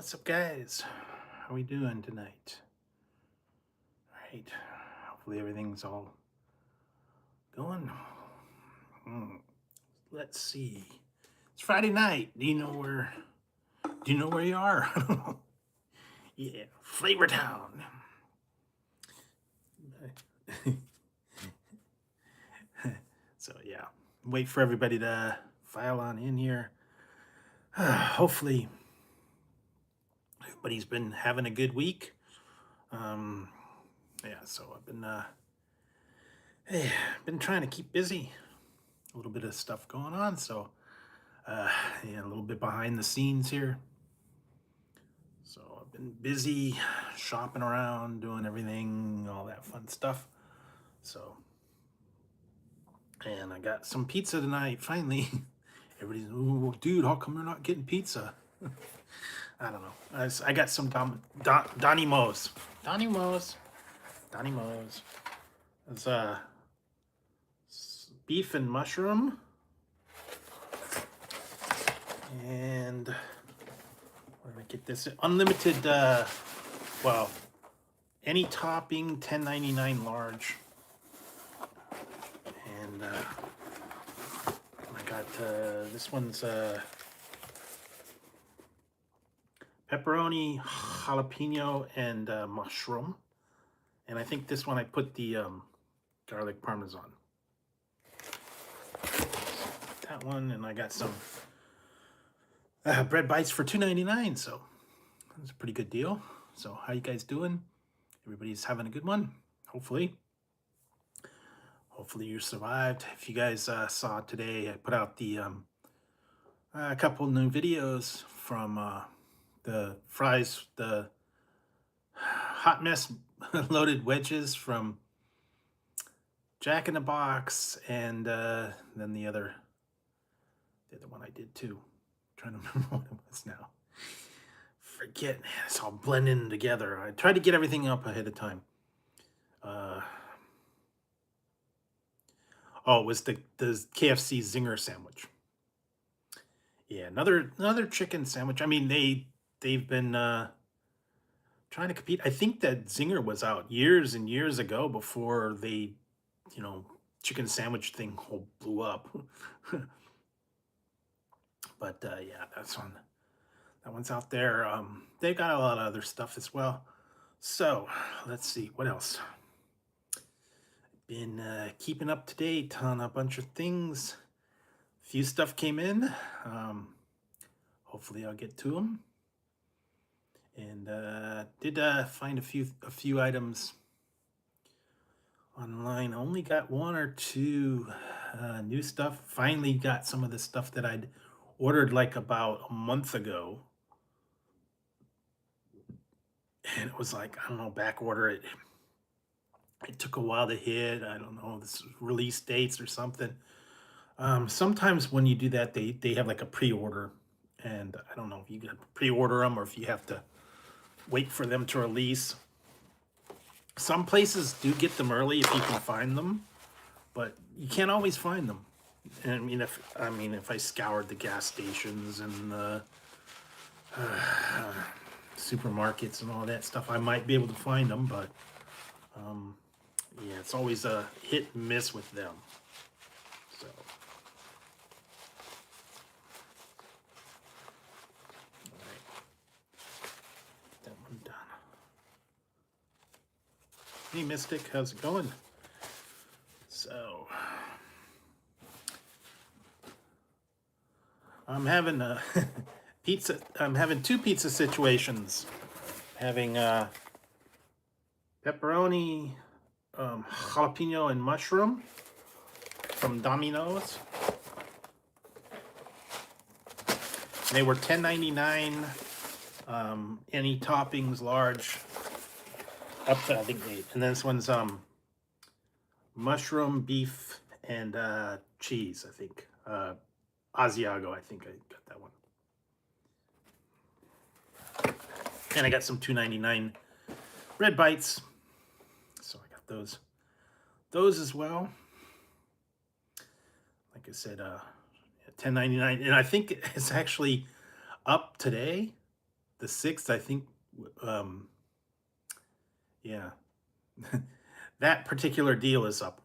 What's up, guys? How we doing tonight? All right. Hopefully everything's all going. Hmm. Let's see. It's Friday night. Do you know where? Do you know where you are? Yeah, Flavor Town. So yeah, wait for everybody to file on in here. Hopefully everybody's been having a good week. Um, yeah. So I've been trying to keep busy. A little bit of stuff going on, so uh, yeah, a little bit behind the scenes here. So I've been busy shopping around, doing everything, all that fun stuff. So, and I got some pizza tonight. Finally, everybody's, "Ooh, dude, how come you're not getting pizza?" I don't know. I got some Donnie Mo's. Donnie Mo's. Donnie Mo's. It's beef and mushroom. And where did I get this? Unlimited, well, any topping, $10.99 large. And I got this one's pepperoni, jalapeno, and mushroom. And I think this one I put the garlic parmesan. That one, and I got some bread bites for $2.99. So that's a pretty good deal. So how you guys doing? Everybody's having a good one, hopefully. Hopefully you survived. If you guys saw today, I put out a couple new videos from the fries, the hot mess loaded wedges from Jack in the Box, and then the other one I did too. I'm trying to remember what it was now. Forget, man, it's all blending together. I tried to get everything up ahead of time. Oh, it was the KFC Zinger sandwich. Yeah, another chicken sandwich. I mean, they've been trying to compete. I think that Zinger was out years and years ago before they, you know, chicken sandwich thing whole blew up. But yeah, that one's out there. They got a lot of other stuff as well. So let's see what else. Been keeping up to date on a bunch of things. Few stuff came in. Hopefully I'll get to them. And did find a few items online. Only got one or two new stuff. Finally got some of the stuff that I'd ordered like about a month ago. And it was like, I don't know, back order it. It took a while to hit. I don't know, this release dates or something. Sometimes when you do that, they have like a pre-order, and I don't know if you can pre-order them or if you have to wait for them to release. Some places do get them early if you can find them, but you can't always find them. And if I scoured the gas stations and the supermarkets and all that stuff, I might be able to find them, but yeah, it's always a hit and miss with them. So, all right, that one done. Hey, Mystic, how's it going? So, I'm having a pizza. I'm having two pizza situations. Having pepperoni, jalapeno, and mushroom from Domino's. They were $10.99. Any toppings, large. Up to, I think, 8. And this one's mushroom, beef, and cheese. I think Asiago. I think I got that one. And I got some $2.99 red bites. So I got those as well. Like I said, $10.99, and I think it's actually up today the 6th, I think, yeah, that particular deal is up.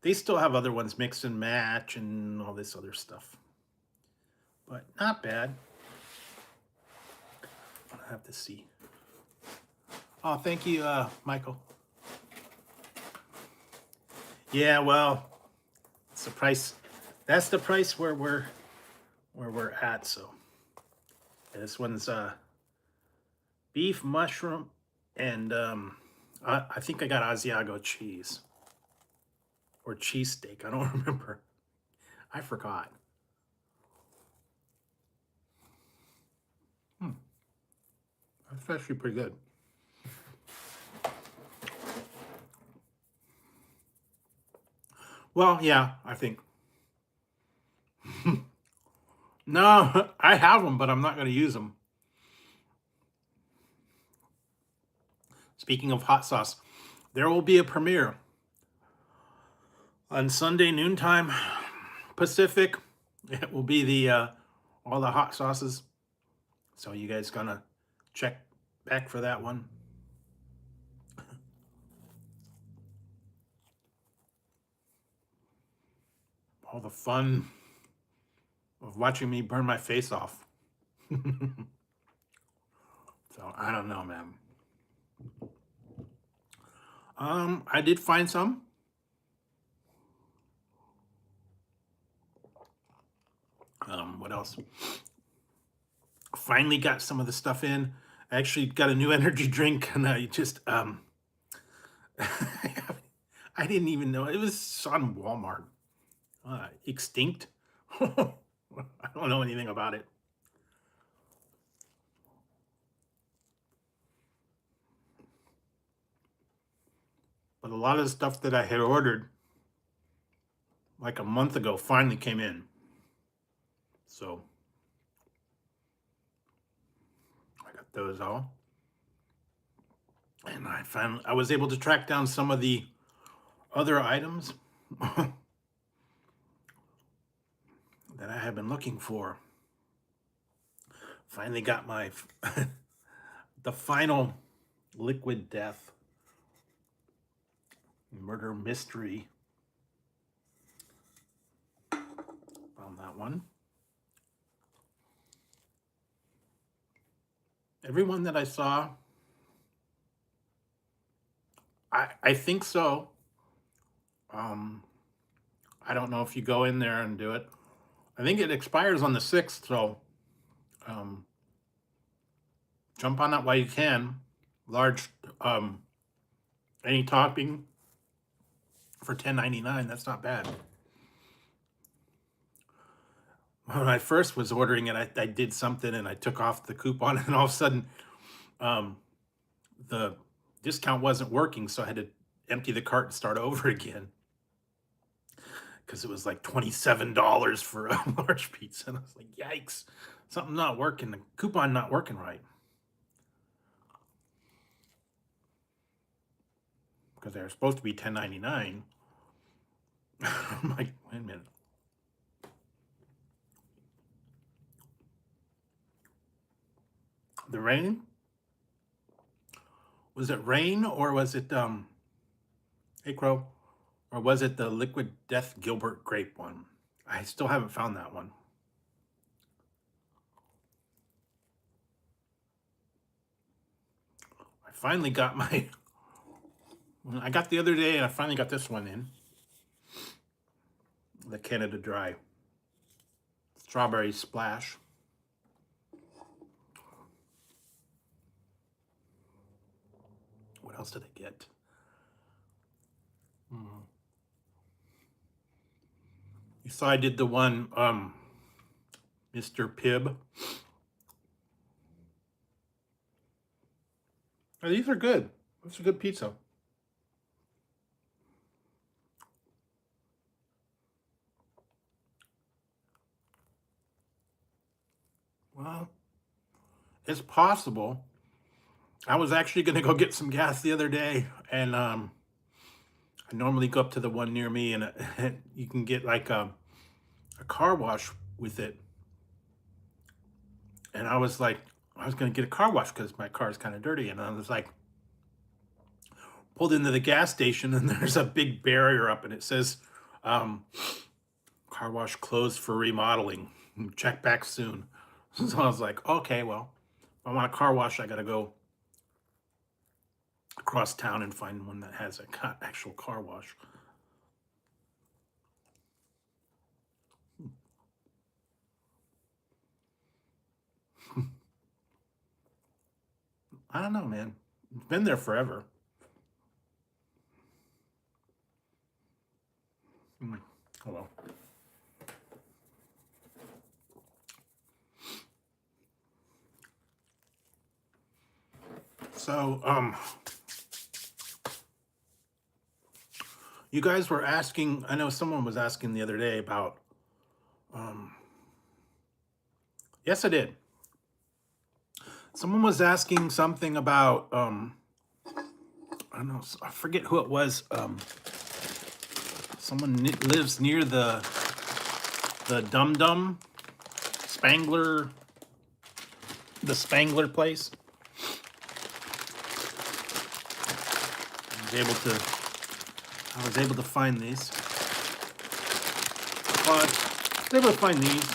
They still have other ones, mix and match and all this other stuff, but not bad. I have to see. Oh, thank you, Michael. Yeah, well, it's the price. That's the price where we're at. So this one's beef, mushroom, and I think I got Asiago cheese or cheesesteak. I don't remember. I forgot. That's actually pretty good. Well, yeah, I think. No, I have them, but I'm not going to use them. Speaking of hot sauce, there will be a premiere on Sunday noontime Pacific. It will be the all the hot sauces. So you guys gonna check back for that one. All the fun of watching me burn my face off. So I don't know, man. I did find some. What else? Finally got some of the stuff in. I actually got a new energy drink, and I just I didn't even know it was on Walmart. Extinct. I don't know anything about it. But a lot of the stuff that I had ordered like a month ago finally came in. So I got those all. And I was able to track down some of the other items that I have been looking for. Finally got my the final liquid death murder mystery. Found that one. Everyone that I saw, I think so. I don't know if you go in there and do it. I think it expires on the 6th, so jump on that while you can. Large, any topping for $10.99. That's not bad. When I first was ordering it, I did something and I took off the coupon, and all of a sudden, the discount wasn't working, so I had to empty the cart and start over again because it was like $27 for a large pizza, and I was like, "Yikes! Something not working. The coupon not working right." Because they were supposed to be $10.99. I'm like, wait a minute. The rain? Was it rain or was it hey Crow? Or was it the liquid death Gilbert grape one? I still haven't found that one. I finally got my I got the other day, and I finally got this one in. The Canada Dry Strawberry Splash. What else did I get? You saw I did the one, Mr. Pibb. Oh, these are good. That's a good pizza. Well, it's possible. I was actually going to go get some gas the other day, and I normally go up to the one near me, and you can get like a car wash with it. And I was like, I was going to get a car wash because my car is kind of dirty. And I was like, pulled into the gas station and there's a big barrier up and it says, um, car wash closed for remodeling. Check back soon. So I was like, okay, well, if I want a car wash, I got to go across town and find one that has a actual car wash. I don't know, man. It's been there forever. Oh well. So, you guys were asking, I know someone was asking the other day about, um, yes, I did. Someone was asking something about, I don't know, I forget who it was. Someone lives near the Dum Dum Spangler, the Spangler place. I was able to find these. But I was able to find these.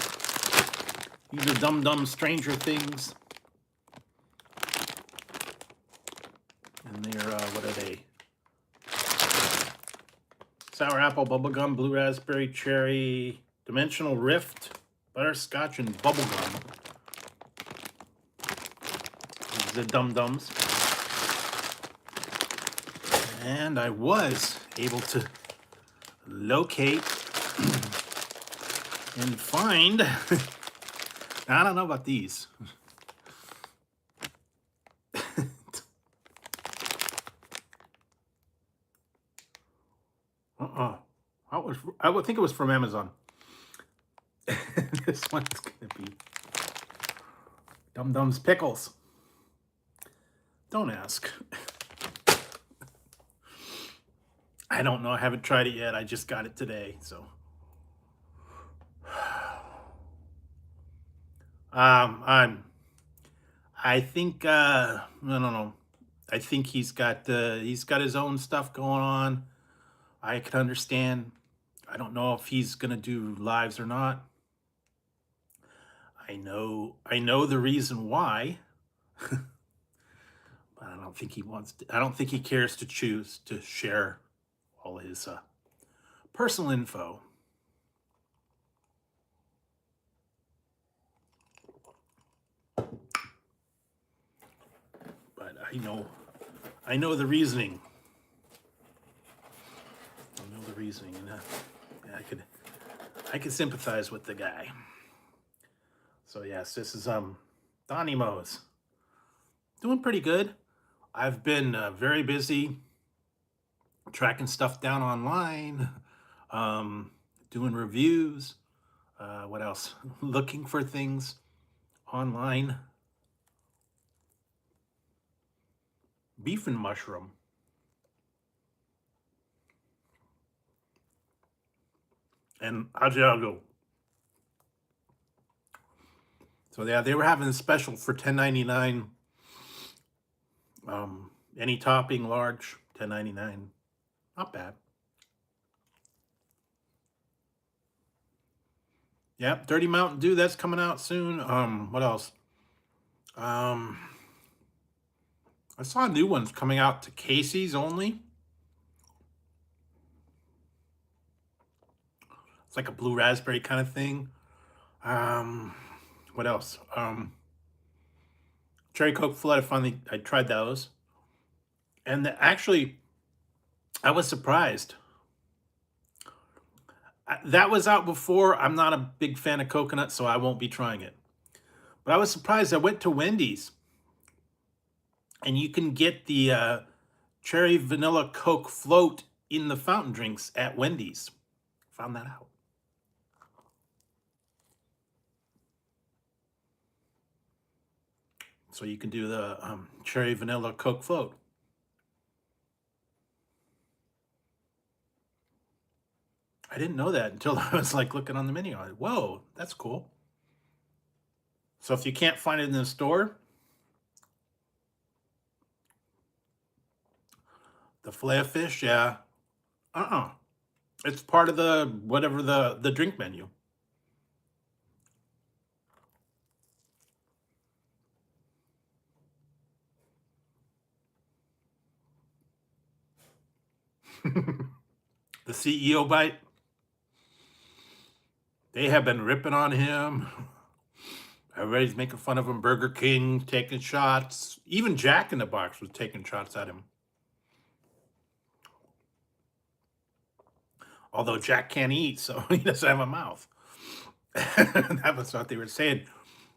These are Dum Dum Stranger Things. And they're, what are they? Sour apple, bubblegum, blue raspberry, cherry, dimensional rift, butterscotch, and bubblegum. These are Dum Dums. And I was able to locate and find, I don't know about these. I would think it was from Amazon. This one's gonna be Dum Dum's Pickles. Don't ask. I don't know. I haven't tried it yet. I just got it today, so. I think, I don't know. I think he's got his own stuff going on. I can understand. I don't know if he's gonna do lives or not. I know the reason why, but I don't think he wants to, I don't think he cares to choose to share all his personal info. But I know the reasoning. I know the reasoning, and I could sympathize with the guy. So yes, this is Donnie Mo's doing pretty good. I've been very busy tracking stuff down online, doing reviews. What else? Looking for things online. Beef and mushroom. And Asiago. So yeah, they were having a special for $10.99. Any topping, large, $10.99. Not bad. Yep, Dirty Mountain Dew, that's coming out soon. What else? I saw new ones coming out to Casey's only. It's like a blue raspberry kind of thing. What else? Cherry Coke Flood. I tried those, and actually, I was surprised. That was out before. I'm not a big fan of coconut, so I won't be trying it. But I was surprised. I went to Wendy's, and you can get the cherry vanilla Coke float in the fountain drinks at Wendy's. Found that out. So you can do the cherry vanilla Coke float. I didn't know that until I was like looking on the menu. I was like, whoa, that's cool. So if you can't find it in the store, The fillet of fish, yeah. Uh-uh. It's part of the whatever the drink menu. The CEO bite, they have been ripping on him. Everybody's making fun of him. Burger King taking shots. Even Jack in the Box was taking shots at him. Although Jack can't eat, so he doesn't have a mouth. That was what they were saying.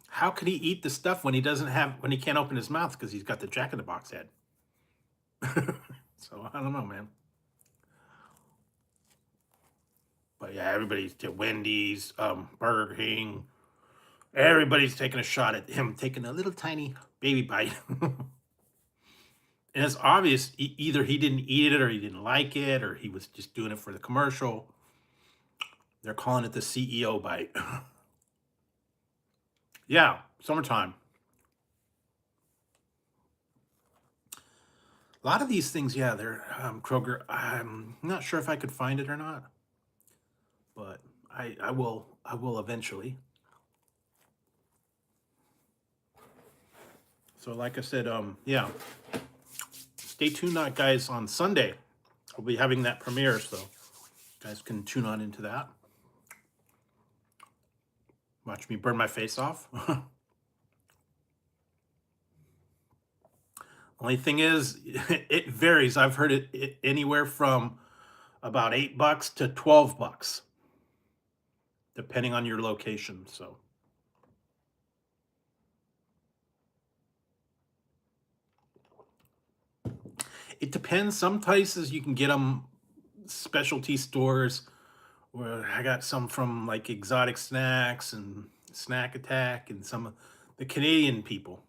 How could he eat the stuff when he can't open his mouth because he's got the Jack in the Box head? So I don't know, man. But yeah, everybody's to Wendy's, Burger King. Everybody's taking a shot at him taking a little tiny baby bite. And it's obvious either he didn't eat it or he didn't like it or he was just doing it for the commercial. They're calling it the CEO bite. Yeah, summertime. A lot of these things, yeah, they're Kroger. I'm not sure if I could find it or not, but I will eventually. So like I said, yeah, stay tuned, guys. On Sunday, I'll be having that premiere, so you guys can tune on into that. Watch me burn my face off. Only thing is, it varies. I've heard it anywhere from about $8 to $12, depending on your location. So it depends. Some places you can get them specialty stores. Where I got some from like Exotic Snacks and Snack Attack and some of the Canadian people.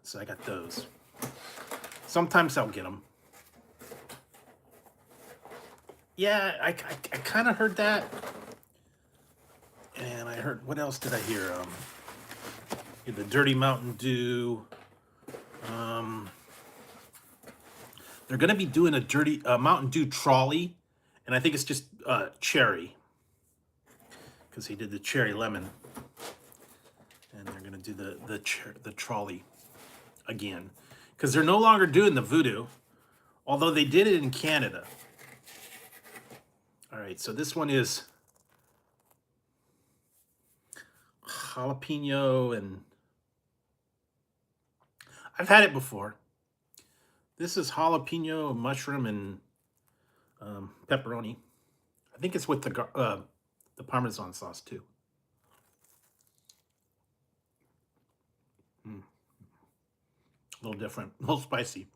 So I got those. Sometimes I'll get them. Yeah, I kind of heard that. And I heard, what else did I hear? The Dirty Mountain Dew. They're going to be doing a dirty Mountain Dew trolley. And I think it's just cherry. Because he did the cherry lemon. And they're going to do the trolley again. Because they're no longer doing the voodoo. Although they did it in Canada. All right, so this one is jalapeno, and I've had it before. This is jalapeno, mushroom, and pepperoni. I think it's with the Parmesan sauce too. A little different, a little spicy.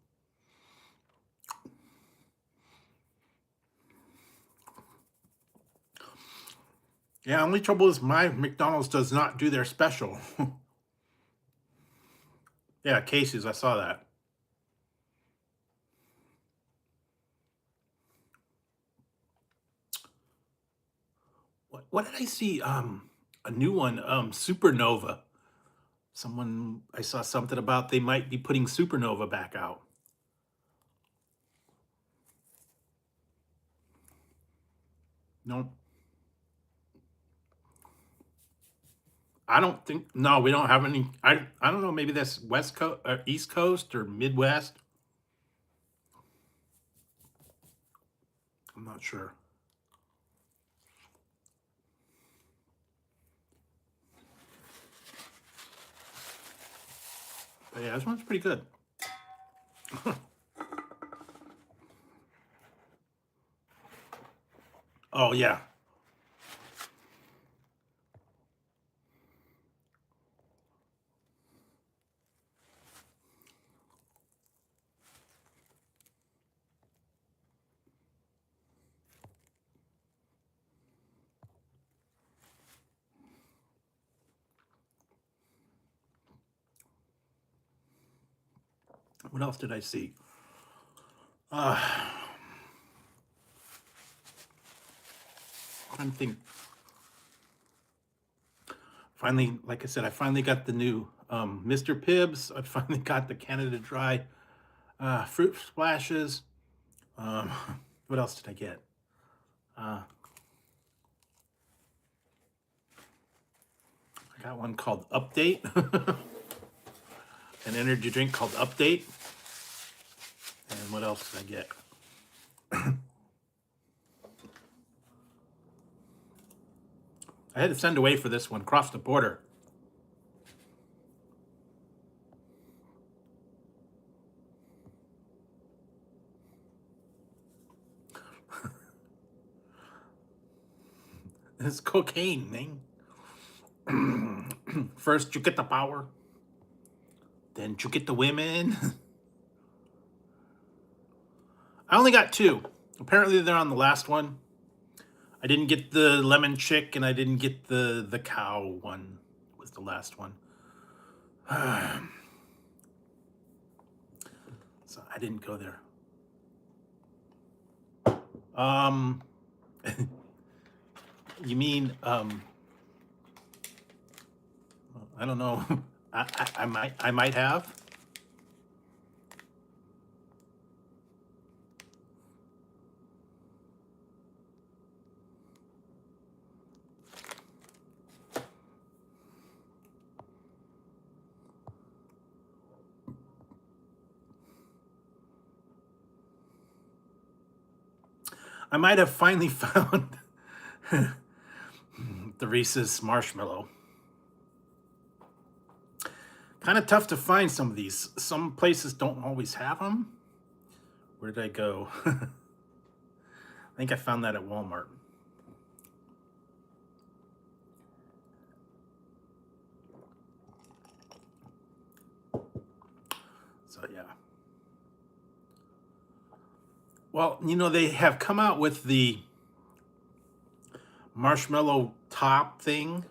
Yeah, only trouble is my McDonald's does not do their special. Yeah, Casey's, I saw that. What did I see? A new one, Supernova. I saw something about they might be putting Supernova back out. No, I don't think. No, we don't have any. I don't know. Maybe that's West Coast, or East Coast, or Midwest. I'm not sure. But yeah, this one's pretty good. Oh yeah. What else did I see? Uh, trying to think. Finally, like I said, I finally got the new Mr. Pibbs. I finally got the Canada Dry Fruit splashes. Um, what else did I get? I got one called Update, an energy drink called Update. And what else did I get? I had to send away for this one, Cross the Border. It's cocaine, man. First you get the power, then you get the women. I only got two. Apparently they're on the last one. I didn't get the lemon chick, and I didn't get the cow one. Was the last one. So I didn't go there. You mean I don't know. I might have. I might have finally found the Reese's marshmallow. Kind of tough to find some of these. Some places don't always have them. Where did I go? I think I found that at Walmart. So yeah. Well, you know, they have come out with the marshmallow top thing.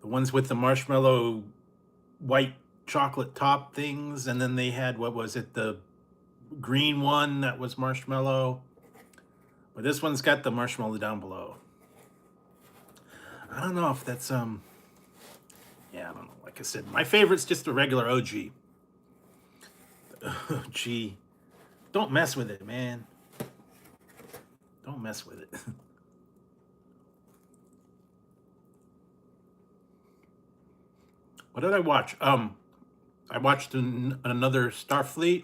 The ones with the marshmallow white chocolate top things, and then they had, what was it, the green one that was marshmallow. But this one's got the marshmallow down below. I don't know if that's yeah, I don't know. Like I said, my favorite's just the regular OG. OG. Don't mess with it, man. Don't mess with it. What did I watch? I watched another Starfleet.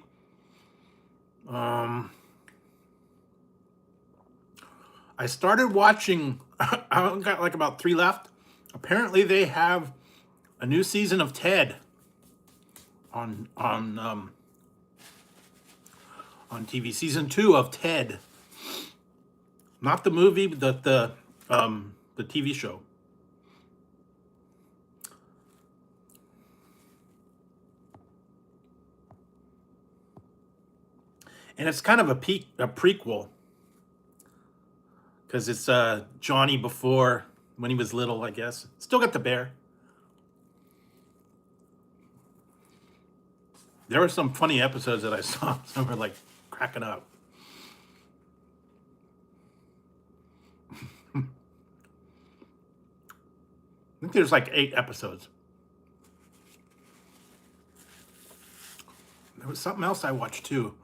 I started watching. I only got like about 3 left. Apparently, they have a new season of Ted on TV. Season 2 of Ted, not the movie, but the TV show. And it's kind of a prequel, because it's Johnny before, when he was little, I guess. Still got the bear. There were some funny episodes that I saw. Some were like cracking up. I think there's like 8 episodes. There was something else I watched too.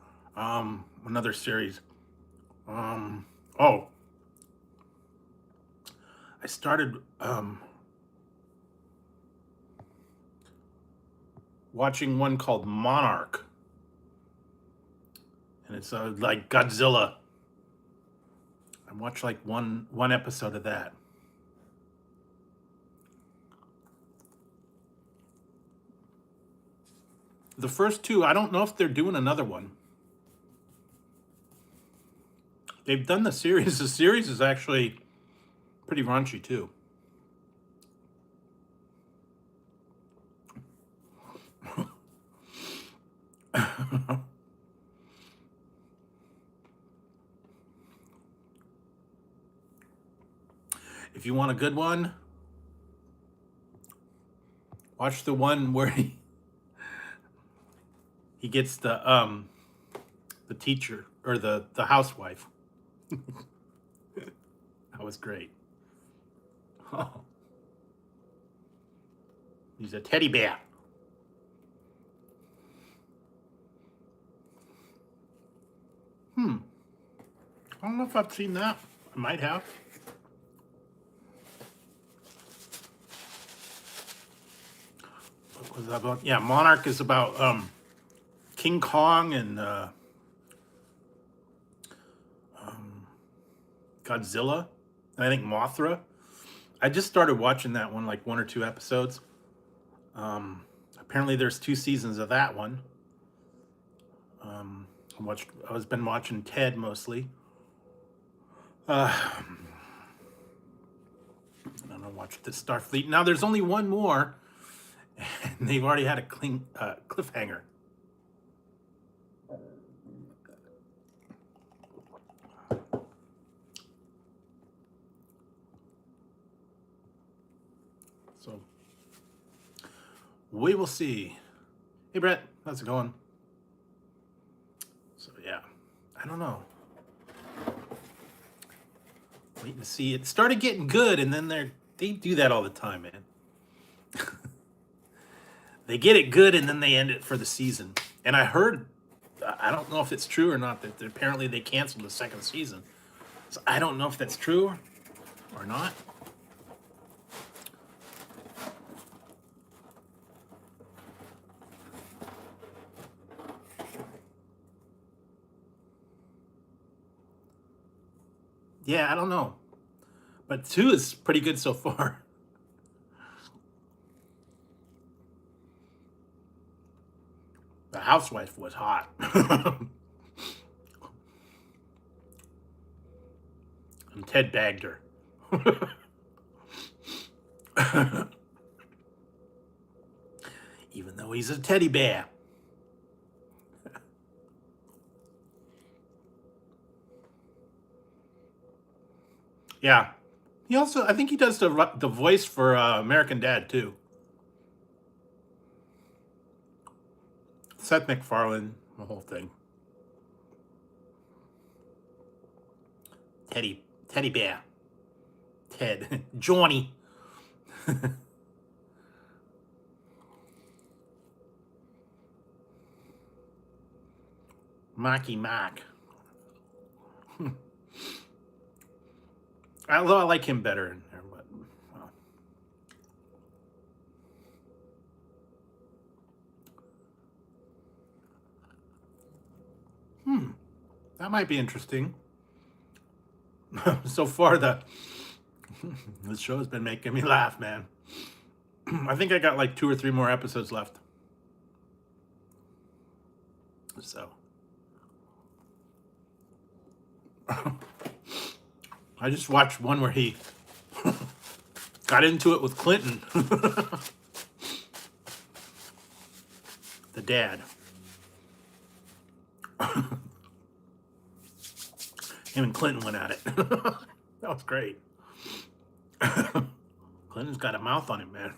Another series. Oh, I started watching one called Monarch, and it's like Godzilla. I watched like one episode of that. The first 2, I don't know if they're doing another one. They've done the series. The series is actually pretty raunchy too. If you want a good one, watch the one where he gets the teacher, or the housewife. That was great. He's a teddy bear. I don't know if I've seen that. I might have. What was that about? Yeah, Monarch is about King Kong and Godzilla. And I think Mothra. I just started watching that one, like 1 or 2 episodes. Apparently, there's 2 seasons of that one. I was been watching Ted mostly. I don't know, watch the Starfleet. Now there's only one more, and they've already had a clean cliffhanger. So we will see. Hey Brett, how's it going? So yeah, I don't know. Waiting to see. It started getting good, and then they do that all the time, man. They get it good, and then they end it for the season. And I heard, I don't know if it's true or not, that apparently they canceled the 2nd season. So I don't know if that's true or not. Yeah, I don't know. But 2 is pretty good so far. The housewife was hot. And Ted bagged her. Even though he's a teddy bear. Yeah. He also, I think he does the voice for American Dad, too. Seth MacFarlane, the whole thing. Teddy bear. Ted. Johnny. Marky Mark. Although I like him better in there, but well. That might be interesting. So far, this show has been making me laugh, man. I think I got like 2 or 3 more episodes left. So. I just watched one where he got into it with Clinton. The dad. Him and Clinton went at it. That was great. Clinton's got a mouth on him, man.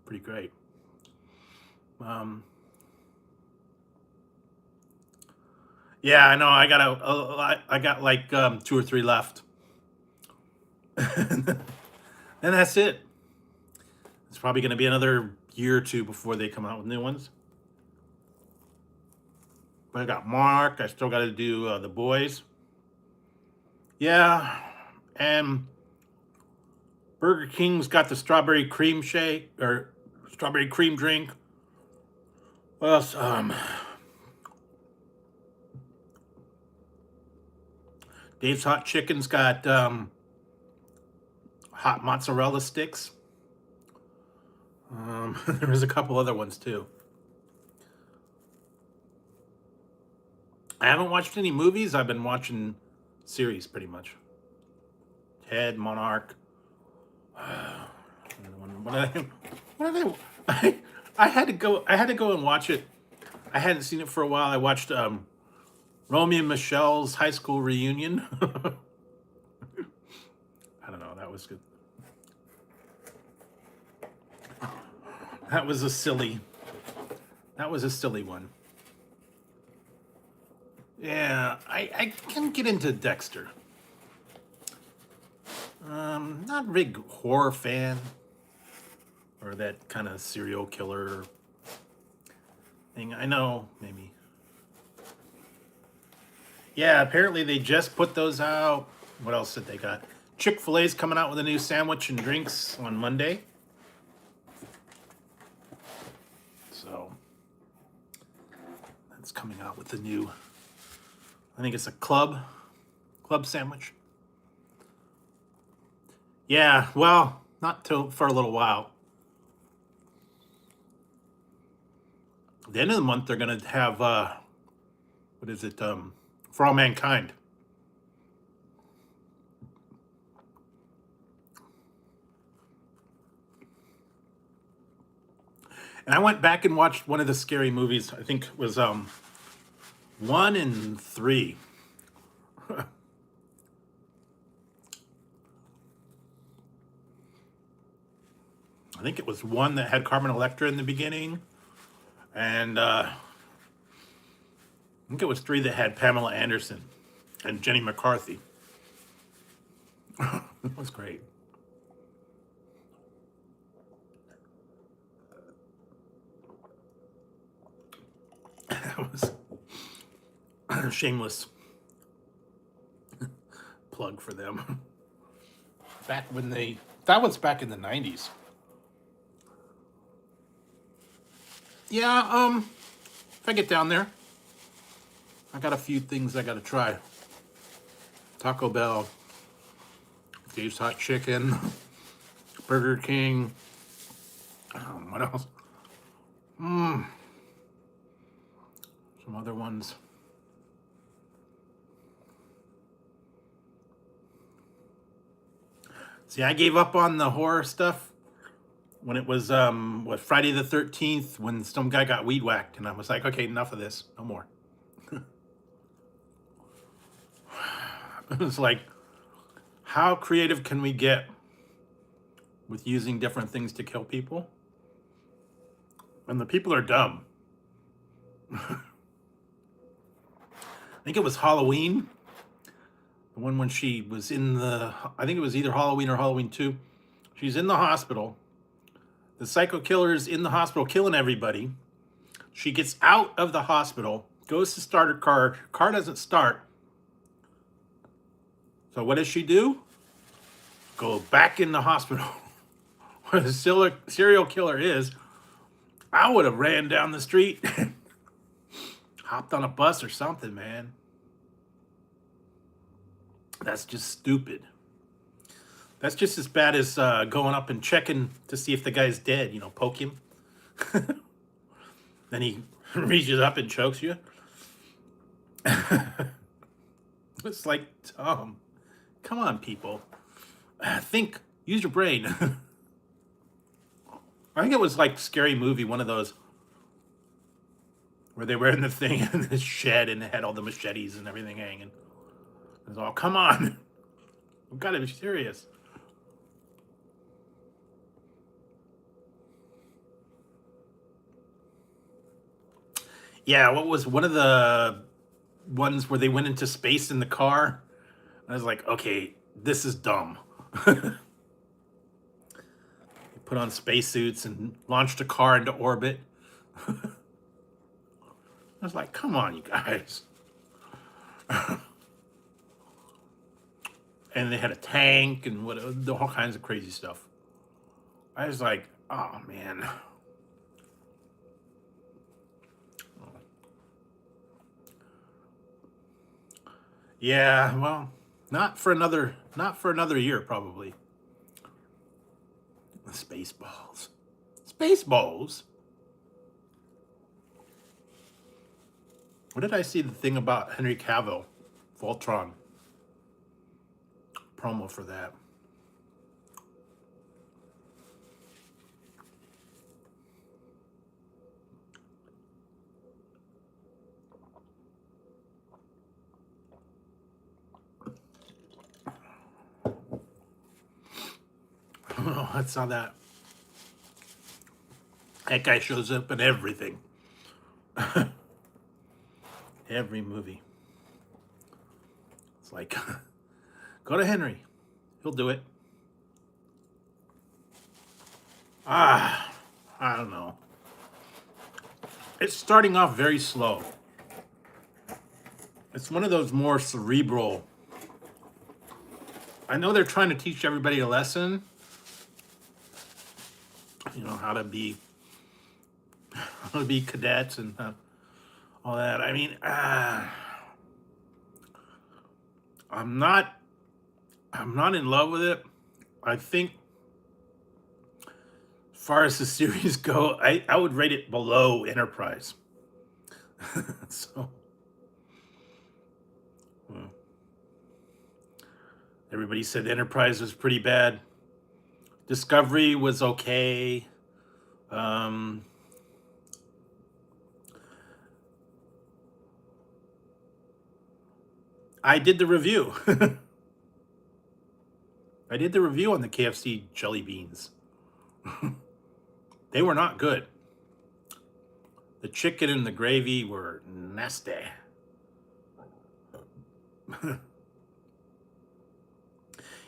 Pretty great. Yeah, I know. I got like 2 or 3 left, and that's it. It's probably going to be another year or 2 before they come out with new ones. But I got Mark. I still got to do The Boys. Yeah, and Burger King's got the strawberry cream shake or strawberry cream drink. What else? Dave's Hot Chicken's got hot mozzarella sticks. There was a couple other ones too. I haven't watched any movies. I've been watching series pretty much. Ted, Monarch. What are they? I had to go and watch it. I hadn't seen it for a while. I watched Romeo and Michelle's high school reunion. I don't know. That was good. That was a silly one. Yeah, I can get into Dexter. Not a big horror fan or that kind of serial killer thing. I know, maybe. Yeah, apparently they just put those out. What else did they got? Chick-fil-A's coming out with a new sandwich and drinks on Monday. So that's coming out with the new, I think it's a club sandwich. Yeah, well, not till for a little while. At the end of the month, they're gonna have what is it? For All Mankind. And I went back and watched one of the scary movies. I think it was 1 and 3. I think it was 1 that had Carmen Electra in the beginning, and I think it was 3 that had Pamela Anderson and Jenny McCarthy. It was great. That was a shameless plug for them. Back when that was back in the 90s. Yeah, if I get down there, I got a few things I gotta try. Taco Bell, Dave's Hot Chicken, Burger King. What else? Some other ones. See, I gave up on the horror stuff when it was what, Friday the 13th, when some guy got weed whacked, and I was like, okay, enough of this, no more. It was like, how creative can we get with using different things to kill people? And the people are dumb. I think it was Halloween. The one when she was in I think it was either Halloween or Halloween 2. She's in the hospital. The psycho killer is in the hospital killing everybody. She gets out of the hospital, goes to start her car. Her car doesn't start. So what does she do? Go back in the hospital where the serial killer is. I would have ran down the street, hopped on a bus or something, man. That's just stupid. That's just as bad as going up and checking to see if the guy's dead. You know, poke him. Then he reaches up and chokes you. It's like, come on, people. Think, use your brain. I think it was like Scary Movie, one of those where they were in the thing in the shed and it had all the machetes and everything hanging. It was all, come on. We've got to be serious. Yeah, what was one of the ones where they went into space in the car? I was like, okay, this is dumb. Put on spacesuits and launched a car into orbit. I was like, come on, you guys. And they had a tank and all kinds of crazy stuff. I was like, oh man. Yeah, well, not for another year probably. Spaceballs. Spaceballs? What did I see the thing about Henry Cavill? Voltron. Promo for that. Oh, I saw that. That guy shows up in everything. Every movie. It's like, go to Henry. He'll do it. I don't know. It's starting off very slow. It's one of those more cerebral. I know they're trying to teach everybody a lesson, how to be cadets and all that. I mean, I'm not in love with it. I think as far as the series go, I would rate it below Enterprise. So well, everybody said Enterprise was pretty bad. Discovery was okay. I did the review. I did the review on the KFC jelly beans. They were not good. The chicken and the gravy were nasty.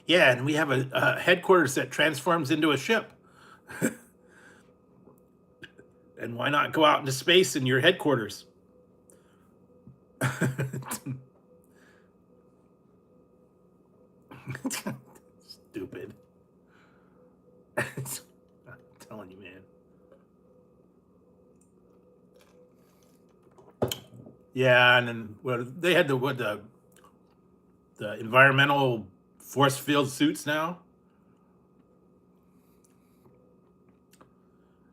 Yeah, and we have a headquarters that transforms into a ship. And why not go out into space in your headquarters? Stupid. I'm telling you, man. Yeah, and then they had the environmental force field suits now,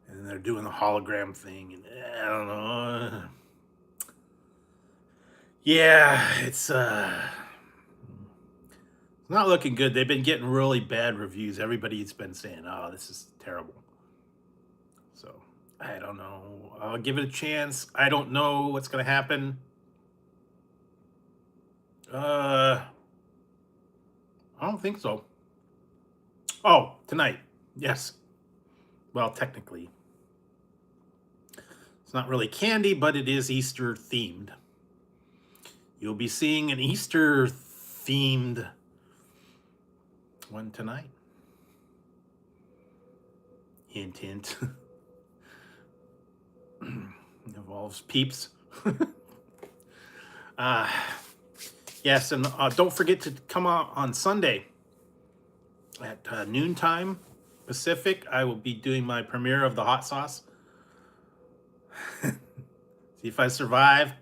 and they're doing the hologram thing, and I don't know. Yeah, it's not looking good. They've been getting really bad reviews. Everybody's been saying, "Oh, this is terrible." So I don't know. I'll give it a chance. I don't know what's gonna happen. I don't think so. Oh, tonight. Yes. Well, technically. It's not really candy, but it is Easter themed. You'll be seeing an Easter themed one tonight. Hint, hint. Involves Peeps. Yes, and don't forget to come out on Sunday at noontime Pacific. I will be doing my premiere of the hot sauce. See if I survive.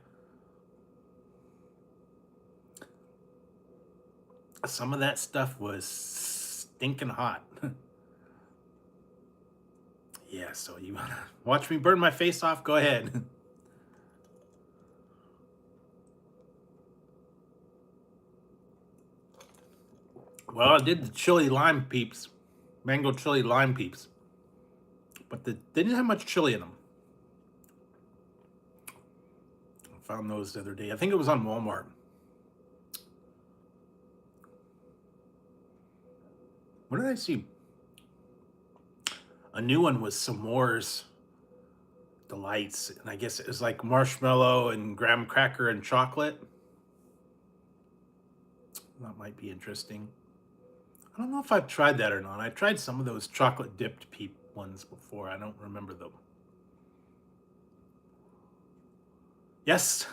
Some of that stuff was stinking hot. Yeah, so you want to watch me burn my face off? Go ahead. Well, I did the chili lime peeps, mango chili lime peeps, but they didn't have much chili in them. I found those the other day. I think it was on Walmart. What did I see? A new one was s'mores delights, and I guess it was like marshmallow and graham cracker and chocolate. That might be interesting. I don't know if I've tried that or not. I tried some of those chocolate dipped peep ones before. I don't remember them. Yes,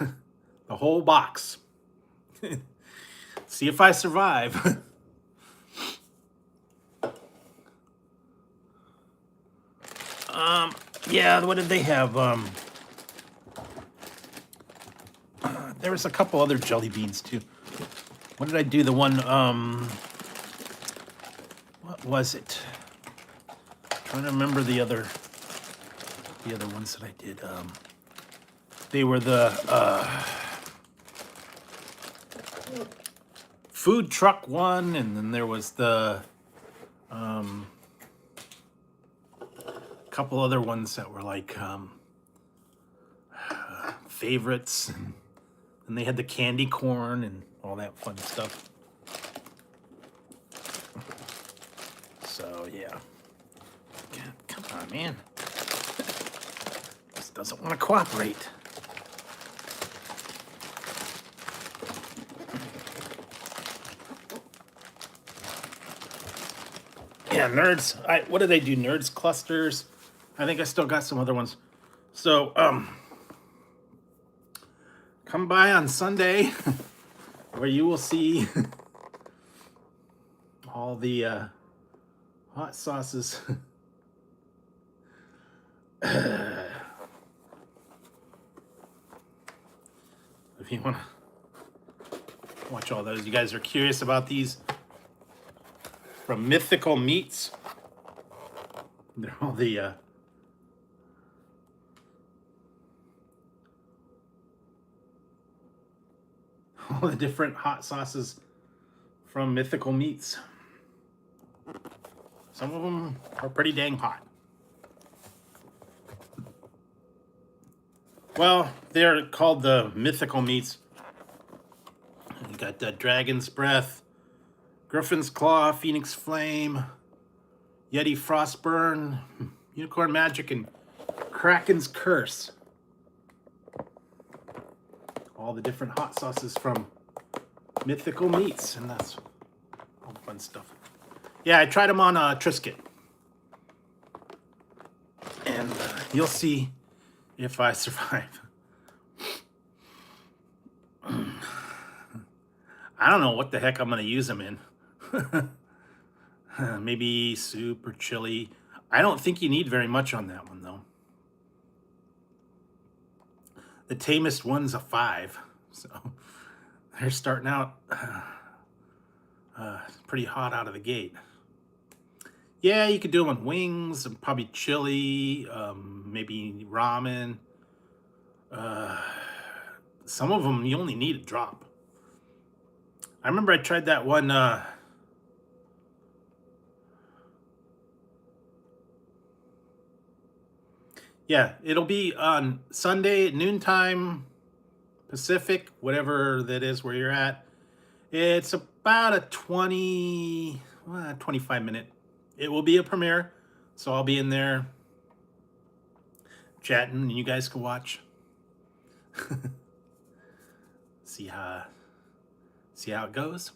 the whole box. See if I survive. Yeah, what did they have? There was a couple other jelly beans too. What did I do? The one, what was it? I'm trying to remember the other ones that I did. They were the food truck one, and then there was the couple other ones that were like favorites, and they had the candy corn and all that fun stuff. So yeah, come on, man, this doesn't want to cooperate. Yeah, nerds. What do they do? Nerds clusters. I think I still got some other ones. So come by on Sunday where you will see all the hot sauces. If you want to watch all those, you guys are curious about these from Mythical Meats. They're all the different hot sauces from Mythical Meats. Some of them are pretty dang hot. Well, they're called the Mythical Meats. You got the Dragon's Breath, Griffin's Claw, Phoenix Flame, Yeti Frostburn, Unicorn Magic, and Kraken's Curse. All the different hot sauces from Mythical Meats, and that's all the fun stuff. Yeah, I tried them on Triscuit, and you'll see if I survive. I don't know what the heck I'm going to use them in. Maybe soup or chili. I don't think you need very much on that one, though. The tamest one's a 5, so they're starting out pretty hot out of the gate. Yeah, you could do them on wings, and probably chili, maybe ramen. Some of them you only need a drop. I remember I tried that one. Yeah, it'll be on Sunday at noontime Pacific, whatever that is where you're at. It's about a 25 minute. It will be a premiere, so I'll be in there chatting, and you guys can watch. see how it goes.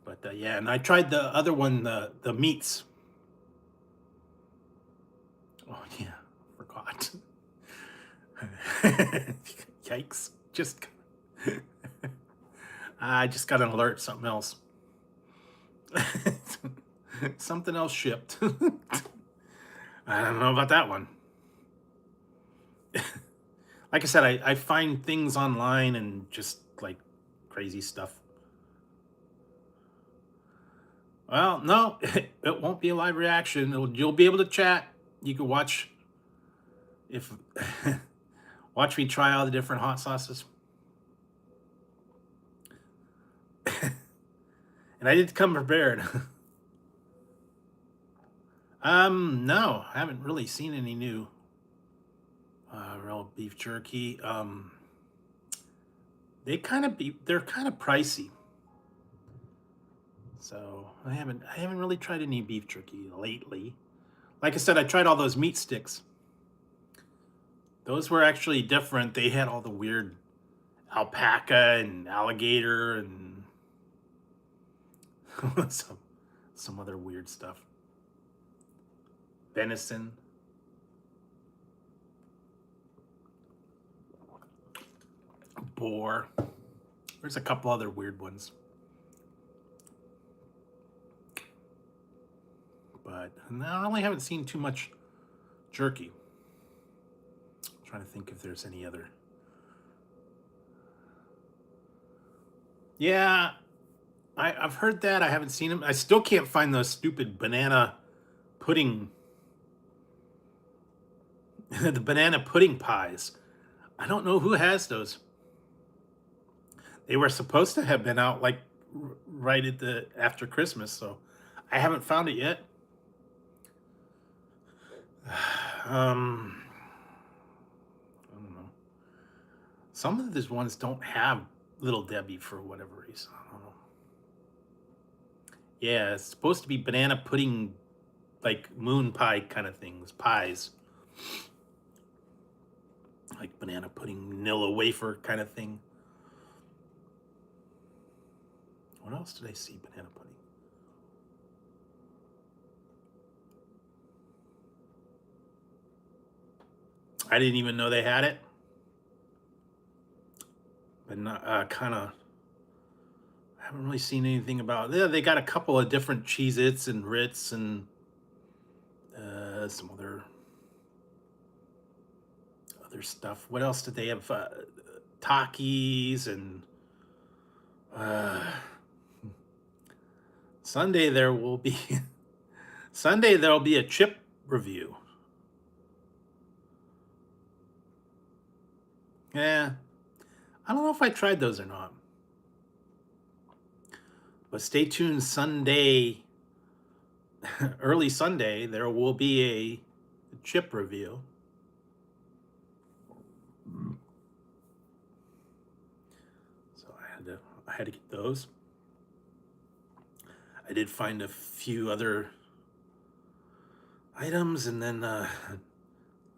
But yeah, and I tried the other one, the meats. Oh yeah, forgot. Yikes! I just got an alert. Something else. Something else shipped. I don't know about that one. Like I said, I find things online and just like crazy stuff. Well, no, it won't be a live reaction. You'll be able to chat. You can watch watch me try all the different hot sauces. And I did come prepared. No, I haven't really seen any new real beef jerky. They're kind of pricey. So I haven't really tried any beef jerky lately. Like I said, I tried all those meat sticks. Those were actually different. They had all the weird alpaca and alligator and some other weird stuff. Venison. Boar. There's a couple other weird ones. But I really haven't seen too much jerky. I'm trying to think if there's any other. Yeah, I've heard that. I haven't seen them. I still can't find those stupid banana pudding. The banana pudding pies. I don't know who has those. They were supposed to have been out like right at after Christmas, so I haven't found it yet. I don't know. Some of these ones don't have Little Debbie for whatever reason. I don't know. Yeah, it's supposed to be banana pudding, like moon pie kind of things, pies. Like banana pudding, vanilla wafer kind of thing. What else did I see? Banana pudding. I didn't even know they had it, but not kind of. I haven't really seen anything about. Yeah, they got a couple of different Cheez-Its and Ritz and some other stuff. What else did they have? Takis and uh, Sunday there will be Sunday there'll be a chip review. Yeah, I don't know if I tried those or not, but stay tuned. Sunday, early Sunday, there will be a chip review. So I had to get those. I did find a few other items, and then a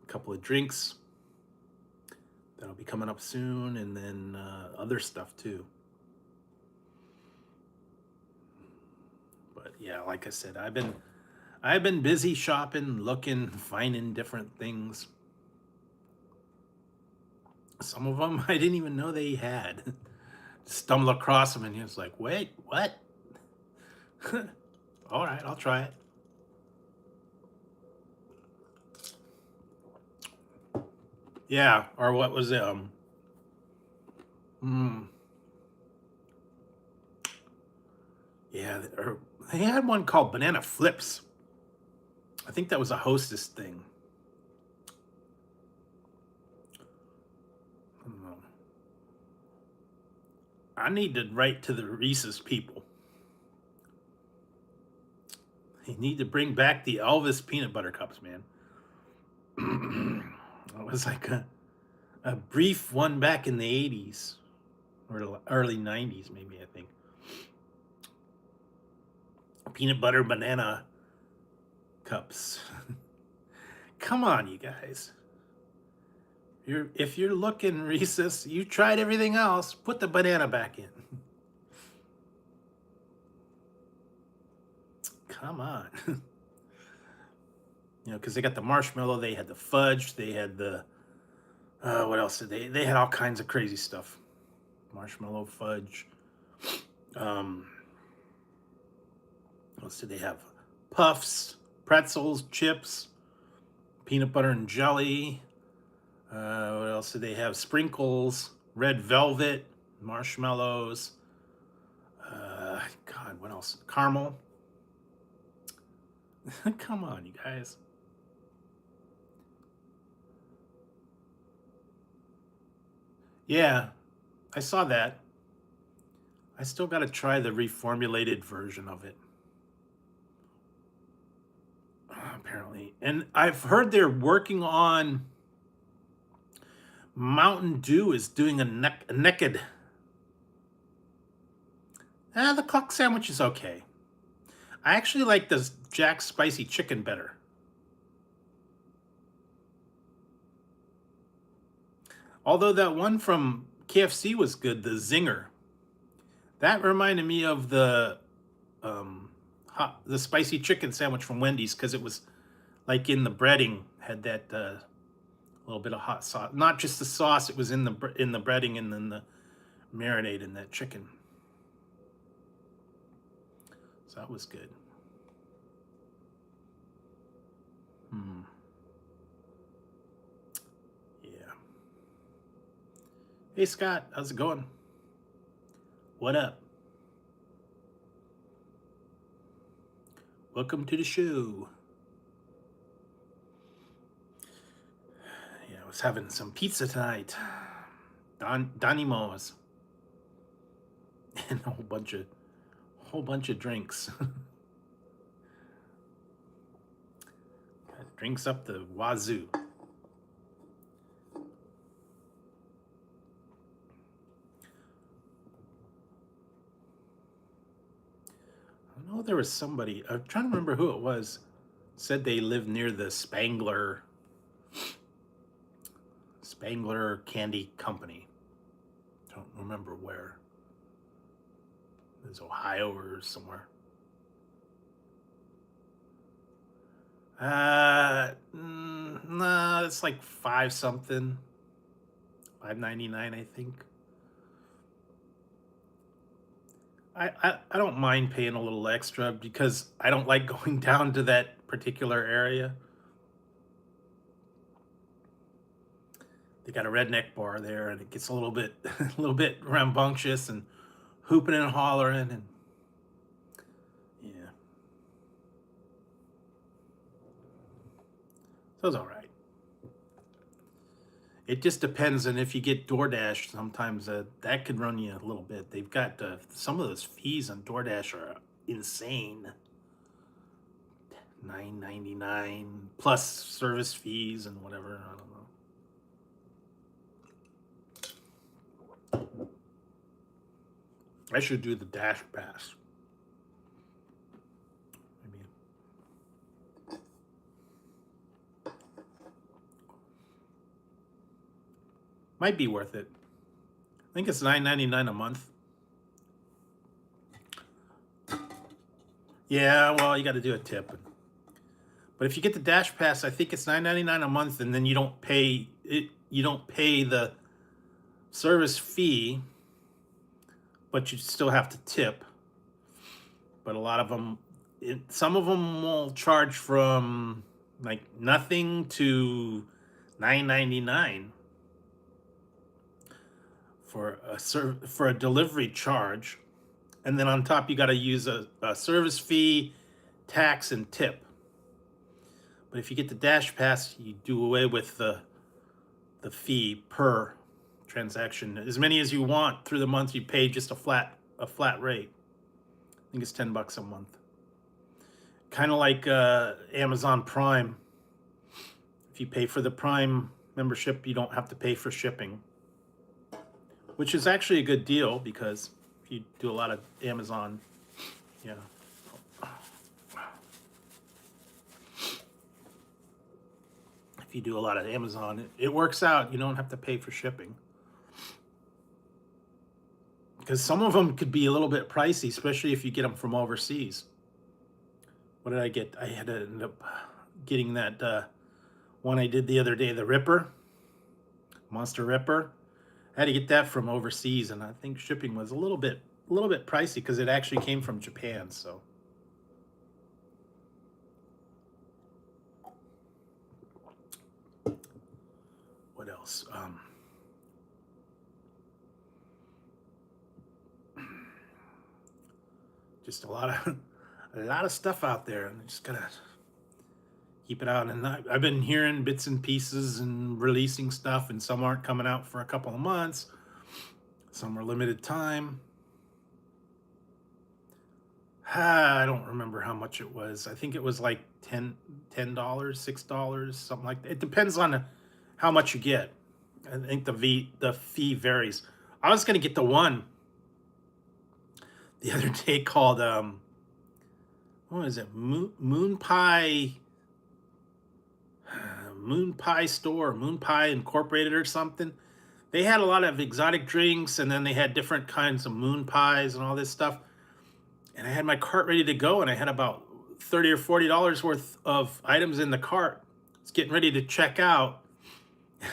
couple of drinks that'll be coming up soon, and then other stuff too. But yeah, like I said, I've been busy shopping, looking, finding different things. Some of them I didn't even know they had. Stumble across them, and he was like, "Wait, what?" All right, I'll try it. Yeah, or what was it? Mm, yeah, or they had one called Banana Flips. I think that was a Hostess thing. I don't know. I need to write to the Reese's people. They need to bring back the Elvis peanut butter cups, man. It was like a brief one back in the 80s or the early 90s, maybe, I think. Peanut butter banana cups. Come on, you guys. If you're looking Reese's, you tried everything else, put the banana back in. Come on. Because they got the marshmallow, they had the fudge, they had the what else did they had all kinds of crazy stuff. Marshmallow, fudge. Um, what else did they have? Puffs, pretzels, chips, peanut butter and jelly. What else did they have? Sprinkles, red velvet, marshmallows. God, what else? Caramel. Come on, you guys. Yeah, I saw that. I still got to try the reformulated version of it. Apparently. And I've heard they're working on Mountain Dew is doing a naked. The cluck sandwich is okay. I actually like the Jack's spicy chicken better. Although that one from KFC was good, the Zinger. That reminded me of um, the spicy chicken sandwich from Wendy's because it was like in the breading had that little bit of hot sauce. Not just the sauce; it was in the breading and then the marinade in that chicken. So that was good. Hmm. Yeah. Hey Scott, how's it going? What up? Welcome to the show. Yeah, I was having some pizza tonight. Donnie Mo's. And a whole bunch of drinks. Drinks up the wazoo. I know there was somebody, I'm trying to remember who it was, said they lived near the Spangler Candy Company. Don't remember where. It was Ohio or somewhere. Nah, it's like five something, 5.99, I think. I don't mind paying a little extra because I don't like going down to that particular area. They got a redneck bar there, and it gets a little bit a little bit rambunctious and hooping and hollering, and yeah, so it's all right. It just depends, and if you get DoorDash, sometimes that could run you a little bit. They've got some of those fees on DoorDash are insane. 9.99 plus service fees and whatever. I don't know. I should do the Dash Pass. Maybe. Might be worth it. I think it's 9.99 a month. Yeah, well, you got to do a tip. But if you get the Dash Pass, I think it's 9.99 a month, and then you don't pay it. You don't pay the service fee, but you still have to tip. But a lot of them, some of them will charge from like nothing to 9.99 for a delivery charge, and then on top you got to use a service fee, tax, and tip. But if you get the Dash Pass, you do away with the fee per transaction. As many as you want through the month, you pay just a flat rate. I think it's $10 a month. Kind of like Amazon Prime. If you pay for the Prime membership, you don't have to pay for shipping, which is actually a good deal because if you do a lot of Amazon, yeah. If you do a lot of Amazon, it works out. You don't have to pay for shipping. Because some of them could be a little bit pricey, especially if you get them from overseas. What did I get? I had to end up getting that one I did the other day, the Ripper, Monster Ripper. I had to get that from overseas, and I think shipping was a little bit pricey because it actually came from Japan. So, what else? Just a lot of stuff out there, and I just gotta keep it out. And I've been hearing bits and pieces and releasing stuff, and some aren't coming out for a couple of months. Some are limited time. I don't remember how much it was. I think it was like $10, $6, something like that. It depends on how much you get. I think the fee varies. I was gonna get the one the other day called what is it? Moon Pie Store, Moon Pie Incorporated or something. They had a lot of exotic drinks, and then they had different kinds of moon pies and all this stuff. And I had my cart ready to go, and I had about $30 or $40 worth of items in the cart. I was getting ready to check out.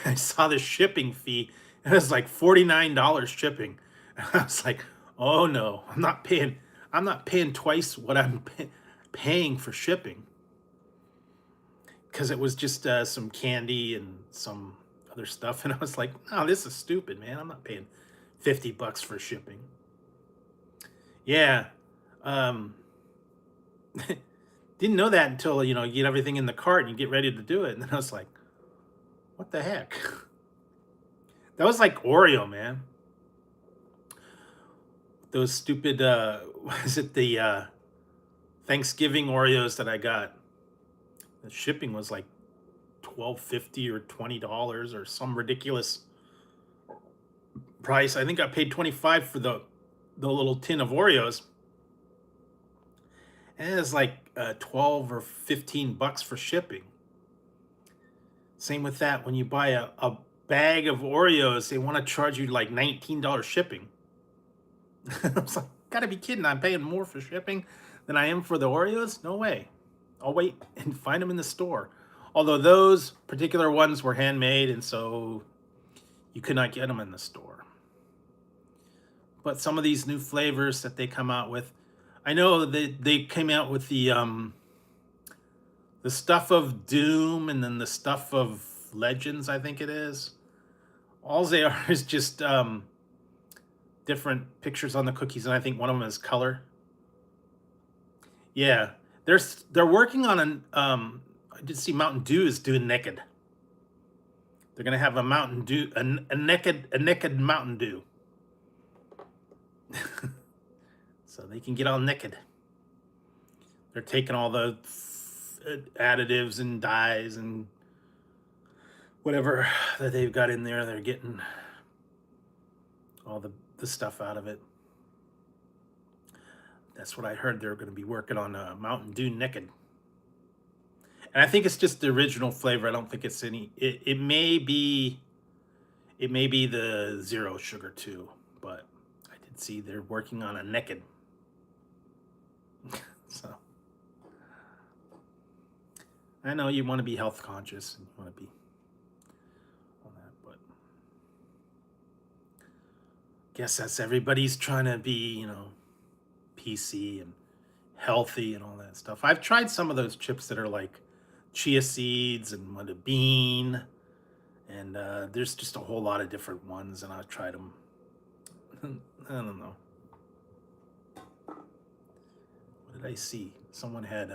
I saw the shipping fee, and it was like $49 shipping. And I was like, oh no, I'm not paying twice what I'm paying for shipping. Because it was just some candy and some other stuff. And I was like, no, this is stupid, man. I'm not paying $50 for shipping. Yeah. Didn't know that until, you get everything in the cart and you get ready to do it. And then I was like, what the heck? That was like Oreo, man. Those stupid, was it the Thanksgiving Oreos that I got? The shipping was like $12.50 or $20 or some ridiculous price. I think I paid $25 for the little tin of Oreos. And it's like $12 or $15 for shipping. Same with that. When you buy a bag of Oreos, they want to charge you like $19 shipping. I was like, gotta be kidding. I'm paying more for shipping than I am for the Oreos? No way. I'll wait and find them in the store. Although those particular ones were handmade, and so you could not get them in the store. But some of these new flavors that they come out with, I know they came out with the stuff of doom and then the stuff of legends, I think it is. All they are is just different pictures on the cookies, and I think one of them is color. Yeah, they're working on an I did see Mountain Dew is doing naked. They're gonna have a Mountain Dew, a naked Mountain Dew, so they can get all naked. They're taking all the additives and dyes and whatever that they've got in there. They're getting all the stuff out of it. That's what I heard. They're going to be working on Mountain Dew Naked, and I think it's just the original flavor. I don't think it's any. It may be the zero sugar too, but I did see they're working on a Naked. So I know you want to be health conscious and you want to be on that, but guess that's everybody's trying to be, PC and healthy and all that stuff. I've tried some of those chips that are like chia seeds and what a bean, and there's just a whole lot of different ones, and I've tried them. I don't know. What did I see? Someone had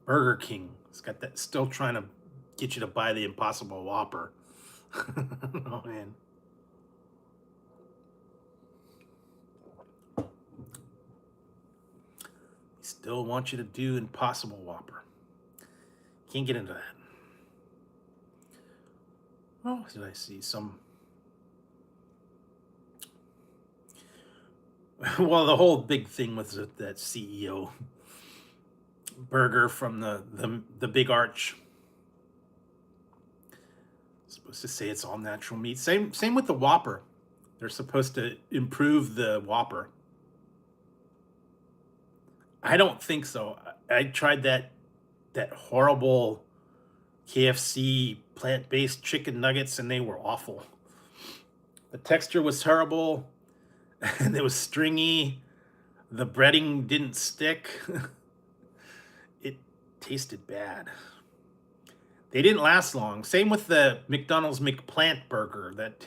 Burger King. It's got that, still trying to get you to buy the Impossible Whopper. Oh man. Still want you to do Impossible Whopper. Can't get into that. Oh, did I see some? Well, the whole big thing was that CEO burger from the Big Arch. Supposed to say it's all natural meat. Same with the Whopper. They're supposed to improve the Whopper. I don't think so. I tried that horrible KFC plant-based chicken nuggets, and they were awful. The texture was terrible, and it was stringy. The breading didn't stick. It tasted bad. They didn't last long. Same with the McDonald's McPlant burger. That